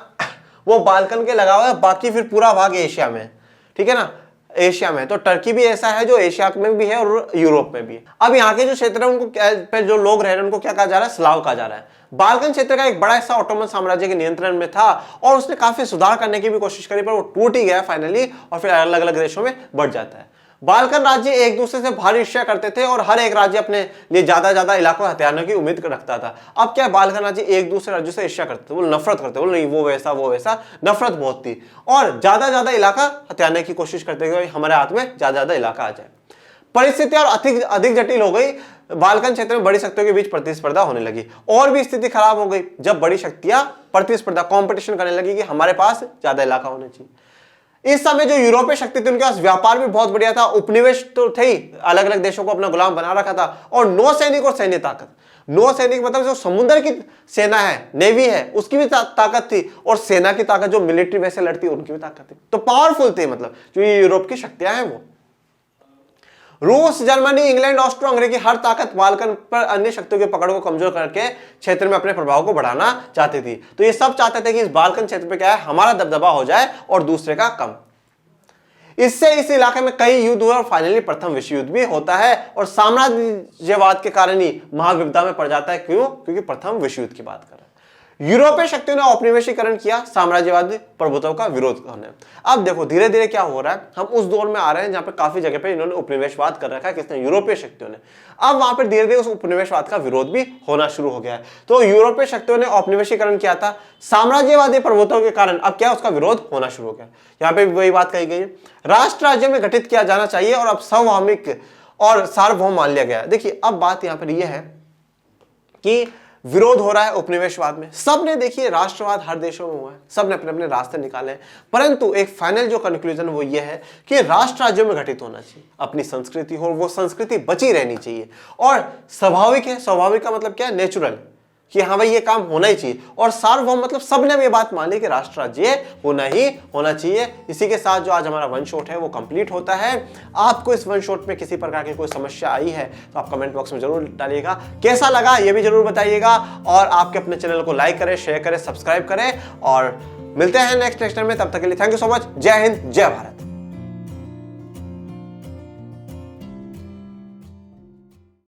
वो बाल्कन के लगा हुआ है, बाकी फिर पूरा भाग एशिया में, ठीक है ना, एशिया में। तो टर्की भी ऐसा है जो एशिया में भी है और यूरोप में भी है। अब यहाँ के जो क्षेत्र है उनको जो लोग रह रहे हैं उनको क्या कहा जा रहा है, स्लाव कहा जा रहा है। बाल्कन क्षेत्र का एक बड़ा हिस्सा ऑटोमन साम्राज्य के नियंत्रण में था और उसने काफी सुधार करने की भी कोशिश करी, पर वो टूट ही गया फाइनली और फिर अलग अलग देशों में बढ़ जाता है। बाल्कन राज्य एक दूसरे से भारी ईर्ष्या करते थे और हर एक राज्य अपने लिए ज्यादा इलाकों हथियारों की उम्मीद रखता था। अब क्या बाल्कन राज्य एक दूसरे राज्यों से ईर्ष्या करते थे, वो नफरत करते, बोल नहीं वो वैसा, नफरत बहुत थी और ज्यादा इलाका हथियाने की कोशिश करते थे, हमारे हाथ में ज्यादा इलाका आ जाए। परिस्थितियां और अधिक जटिल हो गई। बाल्कन क्षेत्र में बड़ी शक्तियों के बीच प्रतिस्पर्धा होने लगी और भी स्थिति खराब हो गई जब बड़ी शक्तियां प्रतिस्पर्धा कंपटीशन करने लगी कि हमारे पास ज्यादा इलाका होना चाहिए। इस समय जो यूरोपीय शक्ति थी उनके पास व्यापार भी बहुत बढ़िया था, उपनिवेश तो थे ही, अलग अलग देशों को अपना गुलाम बना रखा था, और नौसैनिक और सैन्य ताकत। नौसैनिक मतलब जो समुद्र की सेना है, नेवी है, उसकी भी ताकत थी, और सेना की ताकत जो मिलिट्री वैसे लड़ती है उनकी भी ताकत थी। तो पावरफुल थे, मतलब जो ये यूरोप की शक्तियां हैं वो। रूस, जर्मनी, इंग्लैंड, ऑस्ट्रो हंगरी की हर ताकत बाल्कन पर अन्य शक्तियों की पकड़ को कमजोर करके क्षेत्र में अपने प्रभाव को बढ़ाना चाहती थी। तो ये सब चाहते थे कि इस बाल्कन क्षेत्र पे क्या है, हमारा दबदबा हो जाए और दूसरे का कम। इससे इस इलाके में कई युद्ध हुए और फाइनली प्रथम विश्व युद्ध भी होता है और साम्राज्यवाद के कारण ही महाविपदा में पड़ जाता है। क्यों? क्योंकि प्रथम विश्व युद्ध की बात कर रहे हैं। यूरोपीय शक्तियों ने औपनिवेशीकरण किया, साम्राज्यवादी प्रभुत्व का विरोध करने। अब देखो धीरे धीरे क्या हो रहा है, हम उस दौर में आ रहे हैं जहां पे काफी जगह पे इन्होंने उपनिवेशवाद कर रखा है, किसने? यूरोपीय शक्तियों ने। अब वहां पर धीरे धीरे उस उपनिवेशवाद का विरोध भी होना शुरू हो गया है। तो यूरोपीय शक्तियों ने औपनिवेशीकरण किया था, साम्राज्यवादी प्रभुत्व के कारण अब क्या उसका विरोध होना शुरू हो गया। यहाँ पे वही बात कही गई है, राष्ट्र राज्य में गठित किया जाना चाहिए और अब सार्वभौमिक और सार्वभौम मान लिया गया। देखिए अब बात यहां पर यह है कि विरोध हो रहा है उपनिवेशवाद में। सबने देखिए राष्ट्रवाद हर देशों में हुआ है, सबने अपने अपने रास्ते निकाले हैं, परंतु एक फाइनल जो कंक्लूजन वो ये है कि राष्ट्र राज्यों में घटित होना चाहिए, अपनी संस्कृति हो, वो संस्कृति बची रहनी चाहिए। और स्वाभाविक है, स्वाभाविक का मतलब क्या है? नेचुरल, कि हाँ भाई ये काम होना ही चाहिए। और सार्वभौम मतलब सबने ये बात मान ली कि राष्ट्र राज्य होना ही होना चाहिए। इसी के साथ जो आज हमारा वन शॉट है वो कंप्लीट होता है। आपको इस वन शॉट में किसी प्रकार की कोई समस्या आई है तो आप कमेंट बॉक्स में जरूर डालिएगा, कैसा लगा ये भी जरूर बताइएगा। और आपके अपने चैनल को लाइक करें, शेयर करें, सब्सक्राइब करें और मिलते हैं नेक्स्ट लेक्चर में। तब तक के लिए थैंक यू सो मच। जय हिंद, जय भारत।